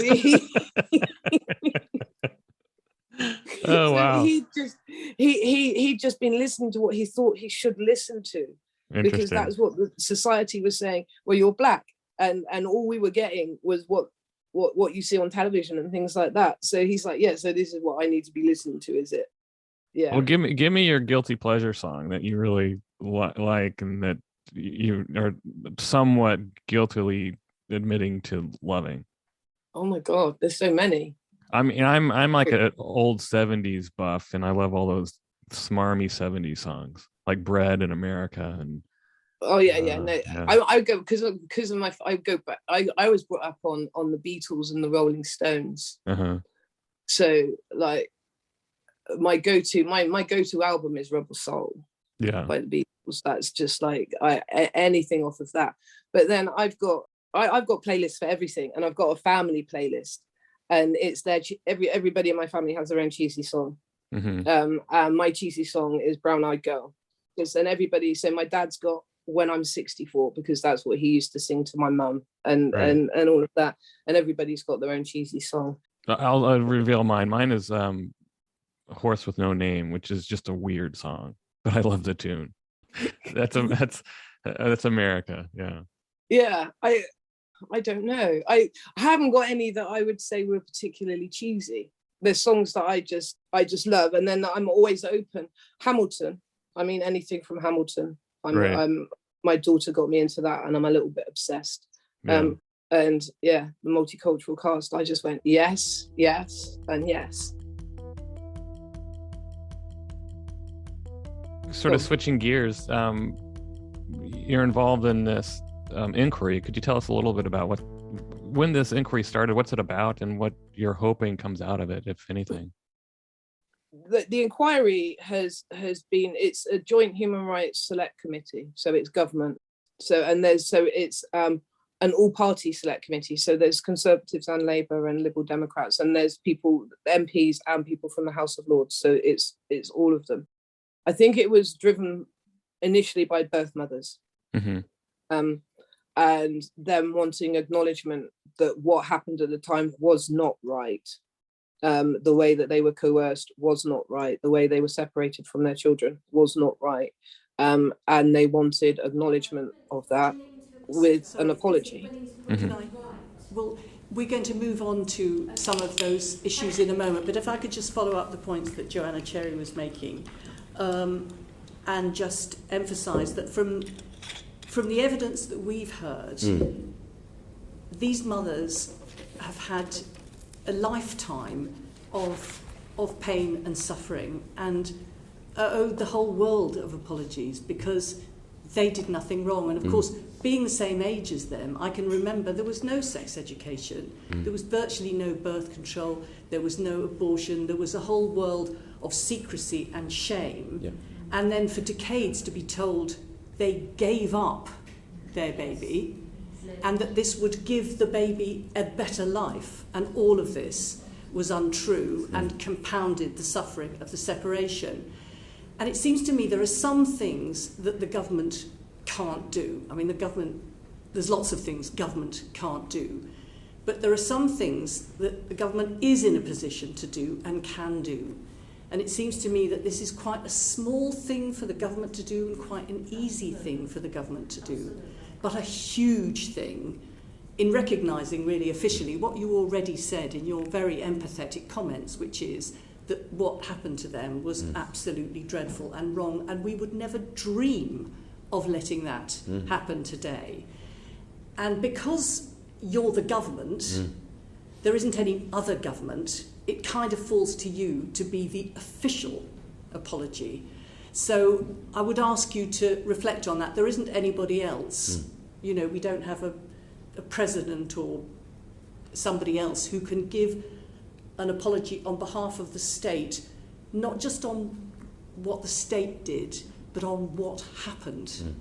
oh, wow. He'd just been listening to what he thought he should listen to, because that's what the society was saying. Well, you're black, and all we were getting was what you see on television and things like that. So he's like, yeah, so this is what I need to be listening to, is it? Yeah. Well, give me your guilty pleasure song that you really like, and that you are somewhat guiltily admitting to loving. Oh my God, there's so many. I mean, I'm like an old 70s buff, and I love all those smarmy 70s songs, like Bread in America. And oh yeah. I go because of my, I go back. I was brought up on the Beatles and the Rolling Stones. Uh-huh. So like my go-to album is Rebel Soul. Yeah. By the Beatles. That's just like anything off of that. But then I've got playlists for everything, and I've got a family playlist. And it's their everybody in my family has their own cheesy song. Mm-hmm. And my cheesy song is Brown Eyed Girl. And everybody, so my dad's got When I'm 64, because that's what he used to sing to my mum, and right. and all of that. And everybody's got their own cheesy song. I'll reveal mine. Mine is Horse with No Name, which is just a weird song, but I love the tune. That's America. Yeah. Yeah. I don't know. I haven't got any that I would say were particularly cheesy. There's songs that I just love, and then I'm always open. Hamilton. I mean, anything from Hamilton. My daughter got me into that, and I'm a little bit obsessed. Yeah. And yeah, the multicultural cast, I just went, yes, yes, and yes. Sort of switching gears, you're involved in this inquiry. Could you tell us a little bit about when this inquiry started, what's it about, and what you're hoping comes out of it, if anything? The inquiry has been, it's a joint human rights select committee, so it's government. It's an all-party select committee. So there's Conservatives and Labour and Liberal Democrats, and there's people, MPs and people from the House of Lords. So it's all of them. I think it was driven initially by birth mothers, and them wanting acknowledgement that what happened at the time was not right. The way that they were coerced was not right. The way they were separated from their children was not right. And they wanted acknowledgement of that with an apology. Well, we're going to move on to some of those issues in a moment, but if I could just follow up the points that Joanna Cherry was making, and just emphasise that from the evidence that we've heard, these mothers have had a lifetime of pain and suffering, and owed the whole world of apologies because they did nothing wrong. And of course, being the same age as them, I can remember there was no sex education, there was virtually no birth control, there was no abortion, there was a whole world of secrecy and shame. Yeah. And then for decades to be told they gave up their baby and that this would give the baby a better life, and all of this was untrue and compounded the suffering of the separation. And it seems to me there are some things that the government can't do. I mean, there's lots of things government can't do, but there are some things that the government is in a position to do and can do. And it seems to me that this is quite a small thing for the government to do and quite an easy thing for the government to do, but a huge thing in recognising really officially what you already said in your very empathetic comments, which is that what happened to them was absolutely dreadful and wrong, and we would never dream of letting that happen today. And because you're the government, there isn't any other government, it kind of falls to you to be the official apology. So I would ask you to reflect on that. There isn't anybody else. You know, we don't have a president or somebody else who can give an apology on behalf of the state, not just on what the state did, but on what happened.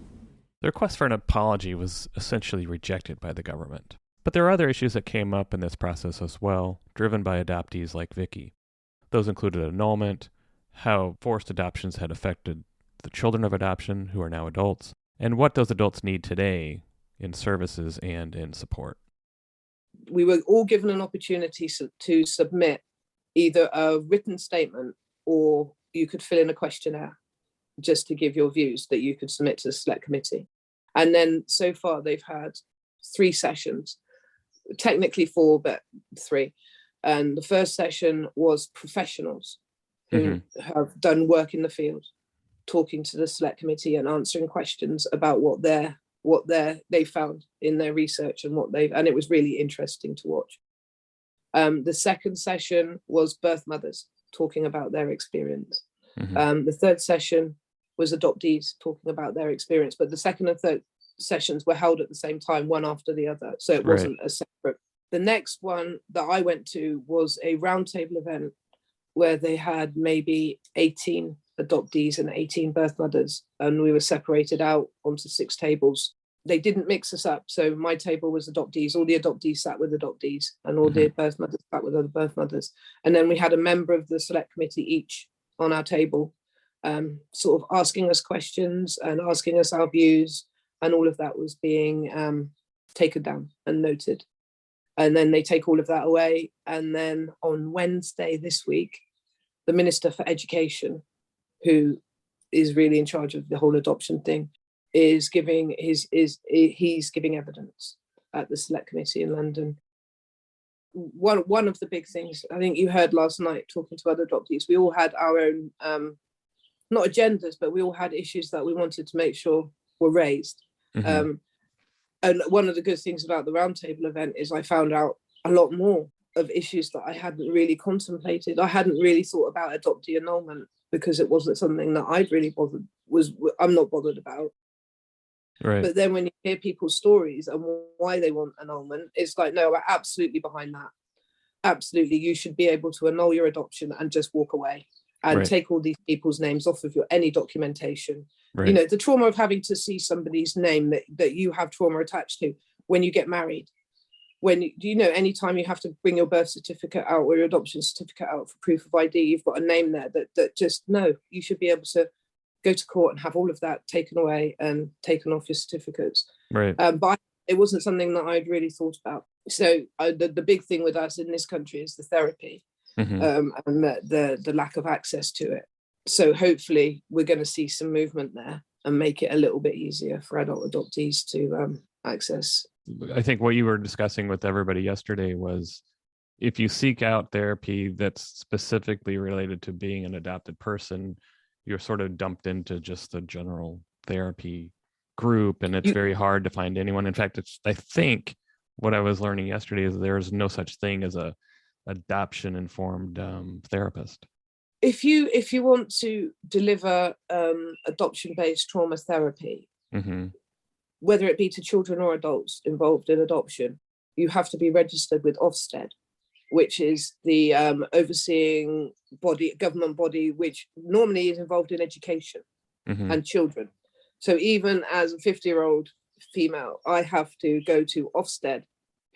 The request for an apology was essentially rejected by the government. But there are other issues that came up in this process as well, driven by adoptees like Vicky. Those included annulment, how forced adoptions had affected the children of adoption who are now adults, and what those adults need today in services and in support. We were all given an opportunity to submit either a written statement or you could fill in a questionnaire just to give your views that you could submit to the select committee. And then so far they've had 3 sessions, technically 4, but 3. And the first session was professionals who have done work in the field, talking to the select committee and answering questions about what they found in their research and and it was really interesting to watch. The second session was birth mothers talking about their experience. The third session was adoptees talking about their experience, but the second and third sessions were held at the same time, one after the other, so it wasn't a separate. The next one that I went to was a roundtable event where they had maybe 18 adoptees and 18 birth mothers, and we were separated out onto 6 tables. They didn't mix us up, so my table was adoptees, all the adoptees sat with adoptees, and all the birth mothers sat with other birth mothers. And then we had a member of the select committee each on our table, sort of asking us questions and asking us our views, and all of that was being taken down and noted. And then they take all of that away, and then on Wednesday this week, the Minister for Education, who is really in charge of the whole adoption thing, is giving he's giving evidence at the select committee in London. One of the big things I think you heard last night talking to other adoptees, we all had our own not agendas, but we all had issues that we wanted to make sure were raised. And one of the good things about the roundtable event is I found out a lot more of issues that I hadn't really contemplated. I hadn't really thought about adoptee annulment because it wasn't something that I'd really I'm not bothered about. Right. But then when you hear people's stories and why they want annulment, it's like, no, we're absolutely behind that. Absolutely, you should be able to annul your adoption and just walk away and take all these people's names off of any documentation. Right. You know, the trauma of having to see somebody's name that you have trauma attached to when you get married, anytime you have to bring your birth certificate out or your adoption certificate out for proof of ID, you've got a name there that just, no, you should be able to go to court and have all of that taken away and taken off your certificates. Right. But it wasn't something that I'd really thought about. So the big thing with us in this country is the therapy, and the lack of access to it. So hopefully we're going to see some movement there and make it a little bit easier for adult adoptees to access. I think what you were discussing with everybody yesterday was if you seek out therapy that's specifically related to being an adopted person, you're sort of dumped into just a general therapy group, and it's very hard to find anyone. In fact, I think what I was learning yesterday is there's no such thing as a adoption informed therapist. If you want to deliver adoption based trauma therapy, whether it be to children or adults involved in adoption, you have to be registered with Ofsted, which is the overseeing government body, which normally is involved in education and children. So even as a 50-year-old female, I have to go to Ofsted,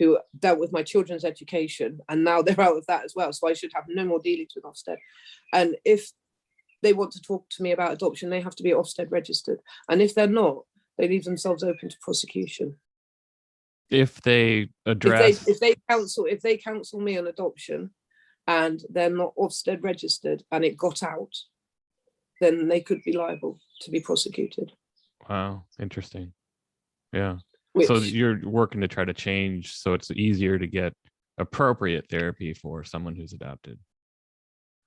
who dealt with my children's education, and now they're out of that as well. So I should have no more dealings with Ofsted. And if they want to talk to me about adoption, they have to be Ofsted registered. And if they're not, they leave themselves open to prosecution. If they address, if they counsel me on adoption, and they're not Ofsted registered, and it got out, then they could be liable to be prosecuted. Wow, interesting. Yeah. So you're working to try to change so it's easier to get appropriate therapy for someone who's adopted.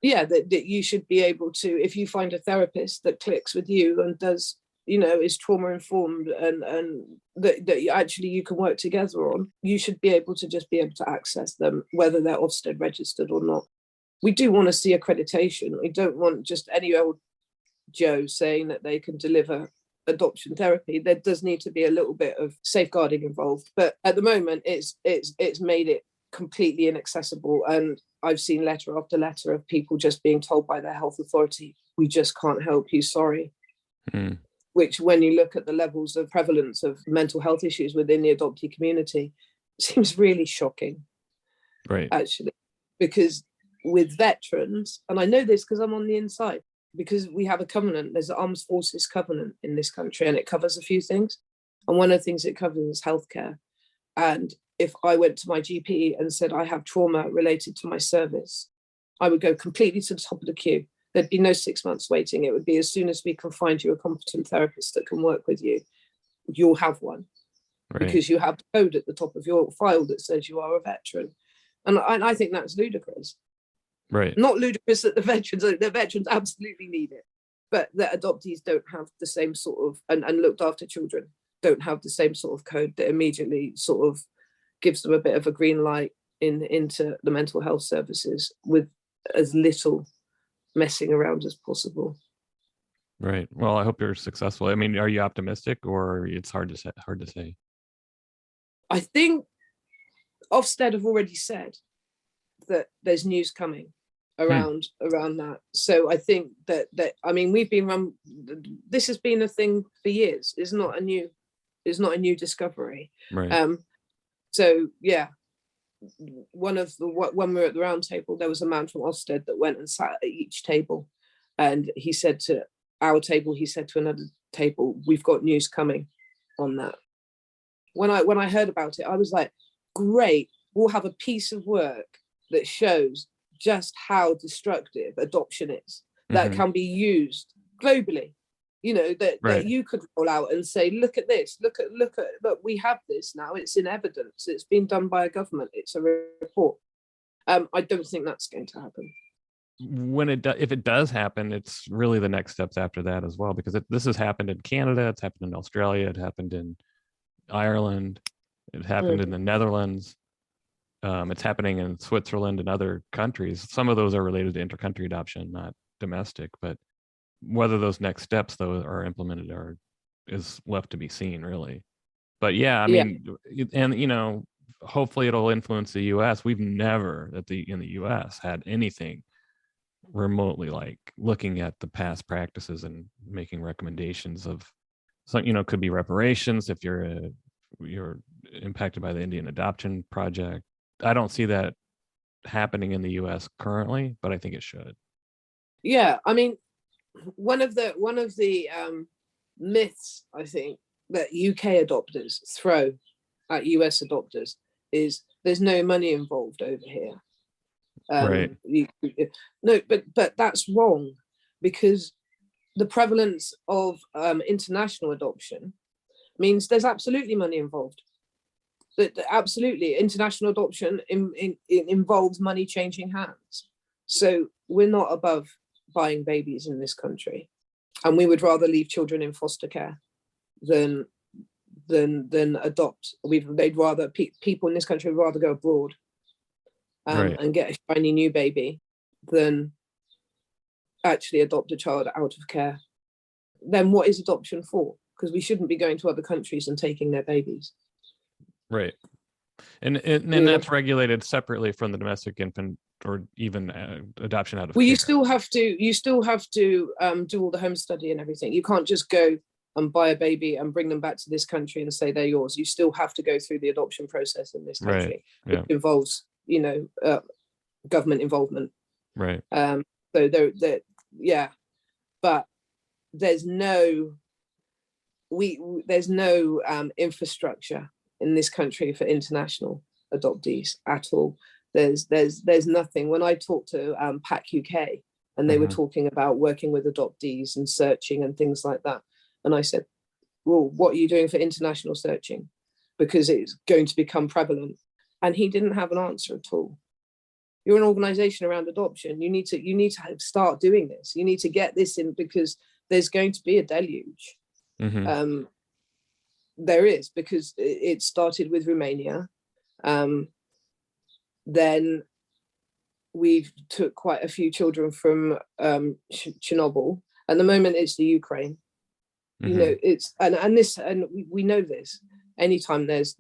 Yeah, that you should be able to, if you find a therapist that clicks with you and does, is trauma informed and that actually you can work together on, you should be able to access them, whether they're Ofsted registered or not. We do want to see accreditation. We don't want just any old Joe saying that they can deliver adoption therapy. There does need to be a little bit of safeguarding involved, but at the moment it's made it completely inaccessible, and I've seen letter after letter of people just being told by their health authority, we just can't help you, sorry. Which, when you look at the levels of prevalence of mental health issues within the adoptee community, seems really shocking. Right. Actually, because with veterans, and I know this because I'm on the inside, because we have a covenant, there's an Armed Forces covenant in this country, and it covers a few things. And one of the things it covers is healthcare. And if I went to my GP and said I have trauma related to my service, I would go completely to the top of the queue. There'd be no 6 months waiting. It would be as soon as we can find you a competent therapist that can work with you, you'll have one. Right. Because you have the code at the top of your file that says you are a veteran. And I think that's ludicrous. Right. Not ludicrous that the veterans absolutely need it, but that adoptees don't have the same sort of, and looked after children don't have the same sort of code that immediately sort of gives them a bit of a green light into the mental health services with as little messing around as possible. Right. Well, I hope you're successful. I mean, are you optimistic, or it's hard to say? I think Ofsted have already said that there's news coming around that. So I think that I mean, we've been this has been a thing for years. It's not a new discovery. Right. So yeah, when we were at the round table, there was a man from Ofsted that went and sat at each table, and he said to our table, he said to another table, we've got news coming on that. When I heard about it, I was like, great, we'll have a piece of work that shows just how destructive adoption is, that can be used globally, that you could roll out and say, look at this, look, we have this now, it's in evidence, it's been done by a government, it's a report. I don't think that's going to happen. If it does happen, it's really the next steps after that as well, because this has happened in Canada, it's happened in Australia, it happened in Ireland. It happened in the Netherlands. It's happening in Switzerland and other countries. Some of those are related to intercountry adoption, not domestic. But whether those next steps, though, are implemented is left to be seen, really. But yeah, I mean, and hopefully it'll influence the U.S. We've never in the U.S. had anything remotely like looking at the past practices and making recommendations of some, could be reparations if you're impacted by the Indian Adoption Project. I don't see that happening in the U.S. currently, but I think it should. Yeah, I mean, one of the myths I think that UK adopters throw at US adopters is there's no money involved over here. Right. No, but that's wrong, because the prevalence of international adoption means there's absolutely money involved. That absolutely international adoption involves money changing hands. So we're not above buying babies in this country, and we would rather leave children in foster care than adopt. They'd rather people in this country would rather go abroad and get a shiny new baby than actually adopt a child out of care. Then what is adoption for? Because we shouldn't be going to other countries and taking their babies. Right. And that's regulated separately from the domestic infant or even adoption out of care. You still have to do all the home study and everything. You can't just go and buy a baby and bring them back to this country and say they're yours. You still have to go through the adoption process in this country. Right. Yeah. It involves, government involvement. Right. So but there's no infrastructure in this country for international adoptees at all. There's nothing. When I talked to PAC UK and they were talking about working with adoptees and searching and things like that, and I said, well, what are you doing for international searching? Because it's going to become prevalent. And he didn't have an answer at all. You're an organization around adoption. You need to start doing this. You need to get this in, because there's going to be a deluge. Mm-hmm. There is, because it started with Romania. Then we took quite a few children from Chernobyl. At the moment, it's the Ukraine. Mm-hmm. It's and we know this. Anytime there's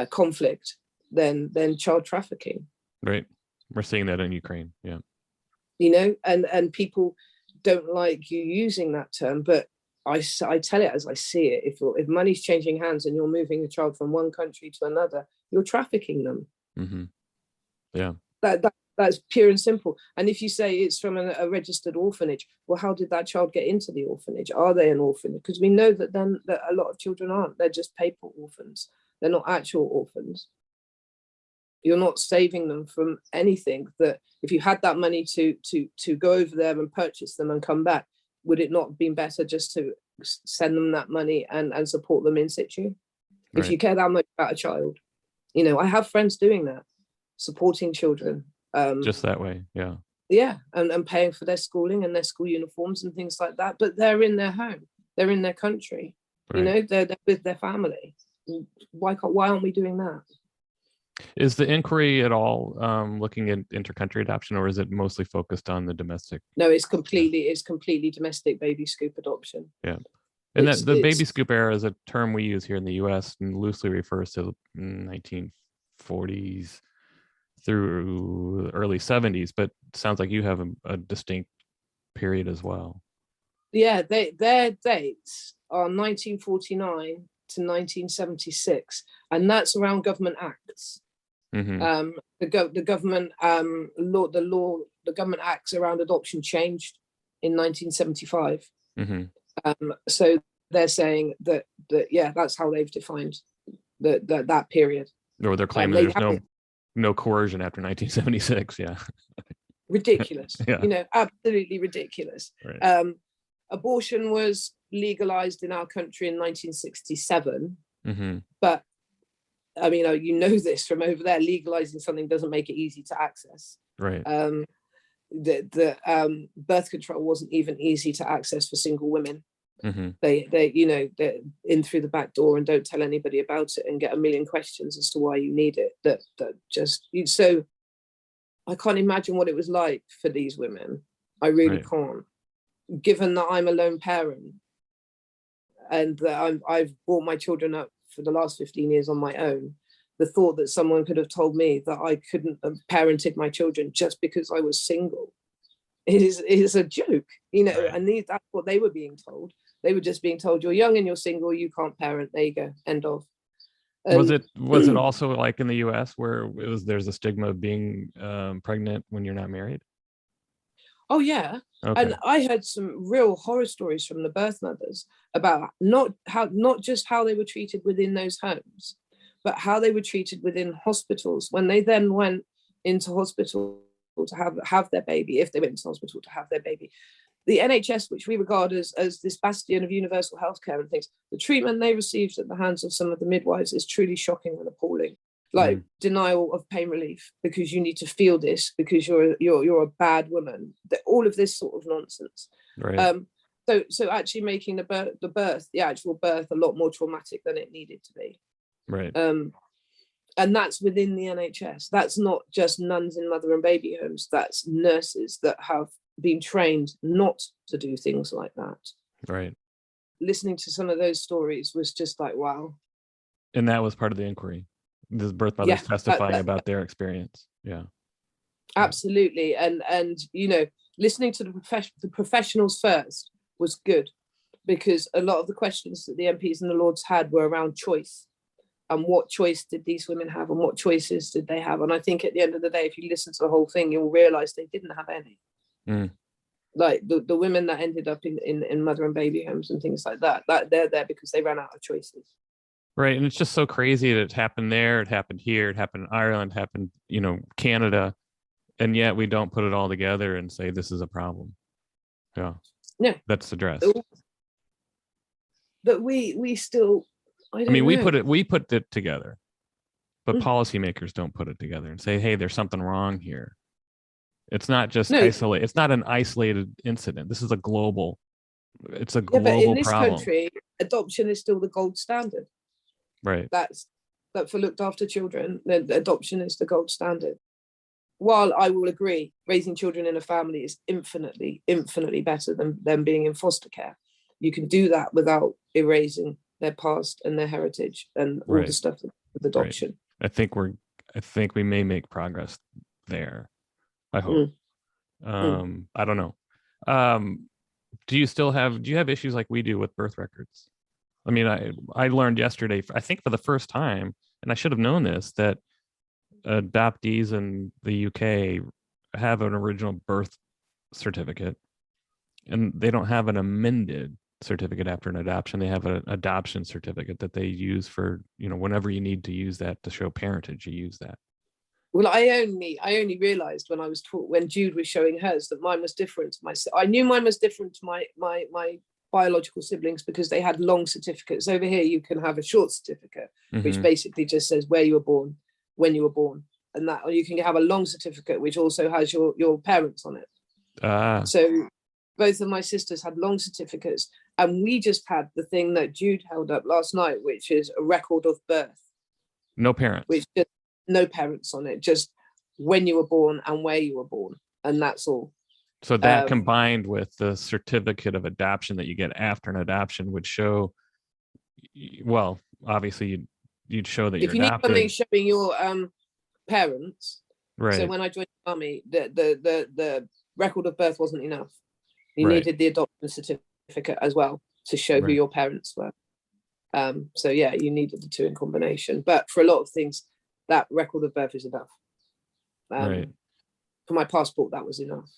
conflict, then child trafficking. Right, we're seeing that in Ukraine. Yeah. And people don't like you using that term, but I tell it as I see it. If money's changing hands and you're moving a child from one country to another, you're trafficking them. Mm-hmm. Yeah. That's pure and simple. And if you say it's from a registered orphanage, well, how did that child get into the orphanage? Are they an orphan? Because we know that a lot of children aren't. They're just paper orphans. They're not actual orphans. You're not saving them from anything. That if you had that money to go over there and purchase them and come back, would it not have been better just to send them that money and support them in situ? Right. If you care that much about a child, I have friends doing that, supporting children. Just that way, yeah. Yeah, and paying for their schooling and their school uniforms and things like that. But they're in their home, they're in their country, right. They're with their family. Why aren't we doing that? Is the inquiry at all looking at intercountry adoption, or is it mostly focused on the domestic? No, it's completely domestic baby scoop adoption. Yeah. And the baby scoop era is a term we use here in the U.S. and loosely refers to 1940s through early 70s, but it sounds like you have a distinct period as well. Yeah, their dates are 1949 to 1976, and that's around government acts. Mm-hmm. The government the government acts around adoption changed in 1975. Mm-hmm. So they're saying that that's how they've defined that period. Or they're claiming there's no coercion after 1976. Yeah. Ridiculous. Yeah. Absolutely ridiculous. Right. Abortion was legalized in our country in 1967. Mm-hmm. But I mean, this from over there, legalizing something doesn't make it easy to access. Right. The birth control wasn't even easy to access for single women Mm-hmm. They you know, they're in through the back door and don't tell anybody about it and get a million questions as to why you need it. That just so I can't imagine what it was like for these women. I really can't. Given that I'm a lone parent and that I've brought my children up for the last 15 years on my own, the thought that someone could have told me that I couldn't have parented my children just because I was single is a joke, you know. Right. And that's what they were being told. They were just being told, you're young and you're single, you can't parent. There you go, end of. Was it also like in the US where there's a stigma of being pregnant when you're not married? Oh yeah. Okay. And I heard some real horror stories from the birth mothers about not just how they were treated within those homes, but how they were treated within hospitals when they then went into hospital to have their baby. If they went into hospital to have their baby, the NHS, which we regard as this bastion of universal healthcare and things, the treatment they received at the hands of some of the midwives is truly shocking and appalling. Like denial of pain relief because you need to feel this because you're a bad woman. All of this sort of nonsense. Right. So actually making the actual birth a lot more traumatic than it needed to be. Right. And that's within the NHS. That's not just nuns in mother and baby homes. That's nurses that have been trained not to do things like that. Right. Listening to some of those stories was just like, wow. And that was part of the inquiry. The birth mothers testifying about their experience. Yeah. Absolutely. And you know, listening to the professionals first was good, because a lot of the questions that the MPs and the Lords had were around choice. And what choice did these women have, and what choices did they have? And I think at the end of the day, if you listen to the whole thing, you'll realize they didn't have any. Like the women that ended up in mother and baby homes and things like that they're there because they ran out of choices. Right. And it's just so crazy that it happened there, it happened here, it happened in Ireland, happened, you know, Canada. And yet we don't put it all together and say this is a problem. Yeah. That's addressed. But we still, I mean, we put it together, but policymakers don't put it together and say, hey, there's something wrong here. It's not just isolated. It's not an isolated incident. This is a global. It's a global problem. But in this country, adoption is still the gold standard. Right. That for looked after children, the adoption is the gold standard. While I will agree, raising children in a family is infinitely, infinitely better than them being in foster care. You can do that without erasing their past and their heritage and all the stuff with adoption. Right. I think we may make progress there. I hope. I don't know. Do you have issues like we do with birth records? I mean, I learned yesterday, I think for the first time, and I should have known this, that adoptees in the UK have an original birth certificate, and they don't have an amended certificate after an adoption. They have an adoption certificate that they use for, you know, whenever you need to use that to show parentage, you use that. Well, I only realized when I was when Jude was showing hers that mine was different to I knew mine was different to my biological siblings because they had long certificates. Over here, you can have a short certificate, which basically just says where you were born, when you were born, and that, or you can have a long certificate which also has your parents on it. So both of my sisters had long certificates, and we just had the thing that Jude held up last night, which is a record of birth. No parents. Which just no parents on it, just when you were born and where you were born, and that's all. So that combined with the certificate of adoption that you get after an adoption would show, well, obviously you'd show that you're adopted. If you need something showing your parents, right? So when I joined the army, the record of birth wasn't enough. You needed the adoption certificate as well to show who your parents were. So yeah, you needed the two in combination. But for a lot of things, that record of birth is enough. For my passport, that was enough.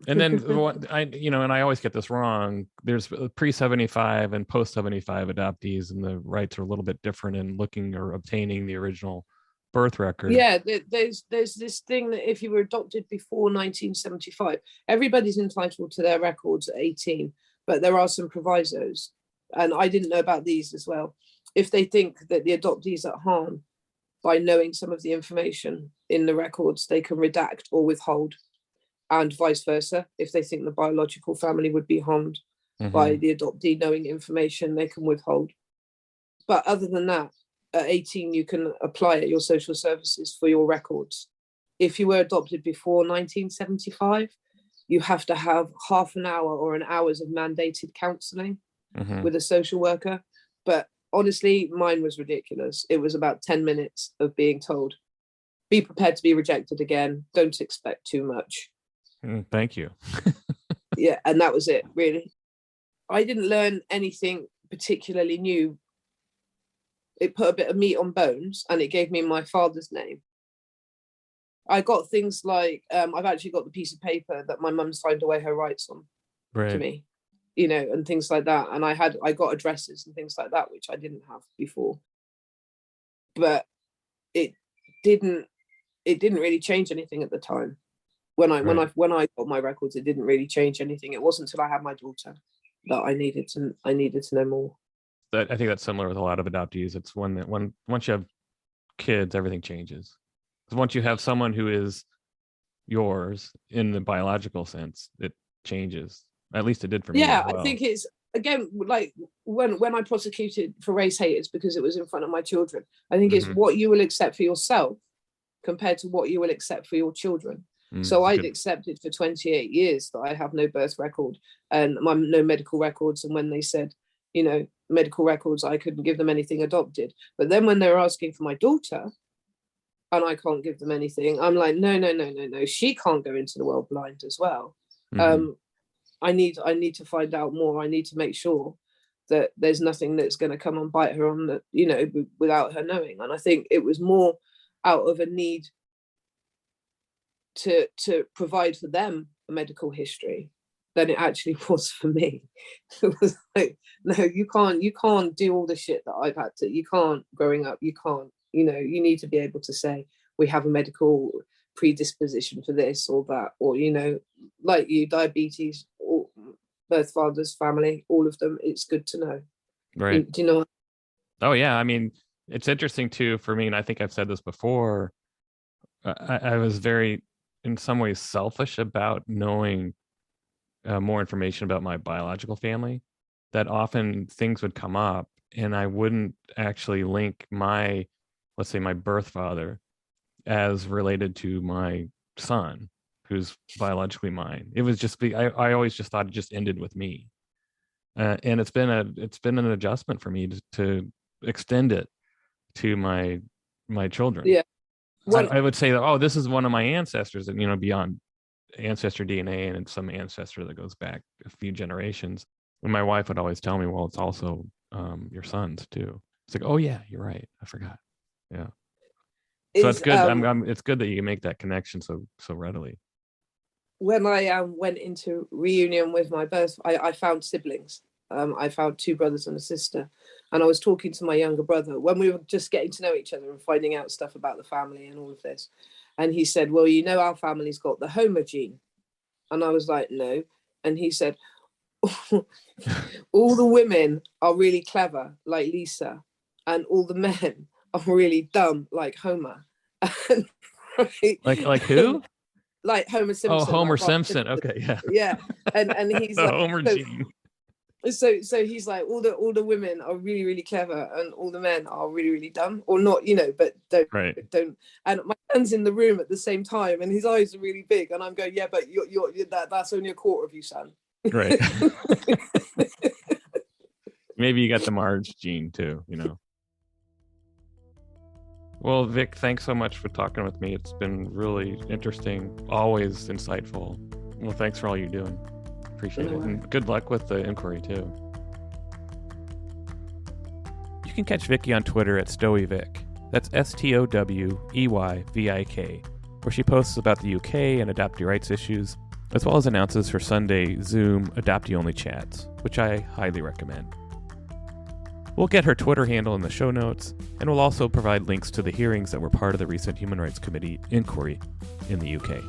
And then and I always get this wrong. There's pre-75 and post-75 adoptees, and the rights are a little bit different in looking or obtaining the original birth record. Yeah, there's this thing that if you were adopted before 1975, everybody's entitled to their records at 18, but there are some provisos, and I didn't know about these as well. If they think that the adoptee is at harm by knowing some of the information in the records, they can redact or withhold, and vice versa if they think the biological family would be harmed. by the adoptee knowing information they can withhold. But other than that, at 18, you can apply at your social services for your records. If you were adopted before 1975, you have to have half an hour or an hour's of mandated counselling with a social worker. But honestly, mine was ridiculous. It was about 10 minutes of being told, be prepared to be rejected again. Don't expect too much. Thank you. Yeah, and that was it, really. I didn't learn anything particularly new. It put a bit of meat on bones, and it gave me my father's name. I got things like, I've actually got the piece of paper that my mum signed away her rights on to me, you know, and things like that. And I got addresses and things like that, which I didn't have before. But it didn't really change anything at the time. When I got my records, it didn't really change anything. It wasn't until I had my daughter that I needed to know more. I think that's similar with a lot of adoptees. It's once you have kids, everything changes. Once you have someone who is yours in the biological sense, it changes. At least it did for me. Yeah, as well. I think it's, again, like when I prosecuted for race hate, it's because it was in front of my children. I think it's what you will accept for yourself compared to what you will accept for your children. So I'd accepted for 28 years that I have no birth record and no medical records. And when they said, you know, medical records, I couldn't give them anything adopted. But then when they were asking for my daughter, and I can't give them anything, I'm like, no. She can't go into the world blind as well. I need to find out more. I need to make sure that there's nothing that's going to come and bite her on the, you know, without her knowing. And I think it was more out of a need to provide for them a medical history than it actually was for me. It was like, no, you can't do all the shit that I've had to. You can't, growing up, you can't. You know, you need to be able to say, we have a medical predisposition for this or that, or, you know, like you, diabetes, or birth fathers, family, all of them, it's good to know. Right. Do you know? Oh, yeah. I mean, it's interesting, too, for me, and I think I've said this before, I was very, in some ways, selfish about knowing more information about my biological family, that often things would come up and I wouldn't actually link my, let's say, my birth father as related to my son, who's biologically mine. It was just, I always just thought it just ended with me. And it's been an adjustment for me to extend it to my children. Yeah. I would say that, oh, this is one of my ancestors, and, you know, beyond ancestor DNA and some ancestor that goes back a few generations. And my wife would always tell me, well, it's also your son's too. It's like, oh yeah, you're right. I forgot. Yeah. So it's good. It's good that you can make that connection so readily. When I went into reunion with my birth, I found siblings. I found two brothers and a sister, and I was talking to my younger brother when we were just getting to know each other and finding out stuff about the family and all of this. And he said, well, you know, our family's got the Homer gene. And I was like, no. And he said, all the women are really clever, like Lisa, and all the men are really dumb, like Homer. Right? Like who? Like Homer Simpson. Oh, Homer like Simpson. Okay, yeah. Yeah. And he's the like, Homer gene. So he's like, all the women are really, really clever, and all the men are really, really dumb, or not, you know, but don't. And my son's in the room at the same time, and his eyes are really big, and I'm going, yeah, but you're that's only a quarter of you, son. Right. Maybe you got the Marge gene too, you know. Well, Vic, thanks so much for talking with me. It's been really interesting, always insightful. Well, thanks for all you're doing. Appreciate it. And good luck with the inquiry too. You can catch Vicky on Twitter at StoweyVic. That's STOWEYVIK, where she posts about the UK and adoptee rights issues, as well as announces her Sunday Zoom adoptee-only chats, which I highly recommend. We'll get her Twitter handle in the show notes, and we'll also provide links to the hearings that were part of the recent Human Rights Committee inquiry in the UK.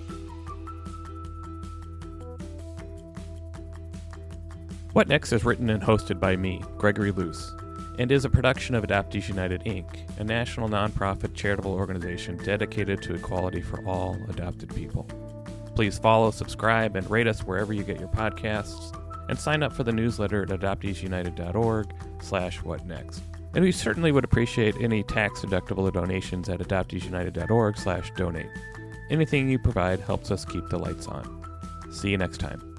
What Next is written and hosted by me, Gregory Luce, and is a production of Adoptees United, Inc., a national nonprofit charitable organization dedicated to equality for all adopted people. Please follow, subscribe, and rate us wherever you get your podcasts. and sign up for the newsletter at adopteesunited.org/whatnext. And we certainly would appreciate any tax-deductible donations at adopteesunited.org/donate. Anything you provide helps us keep the lights on. See you next time.